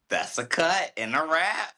That's a cut and a wrap.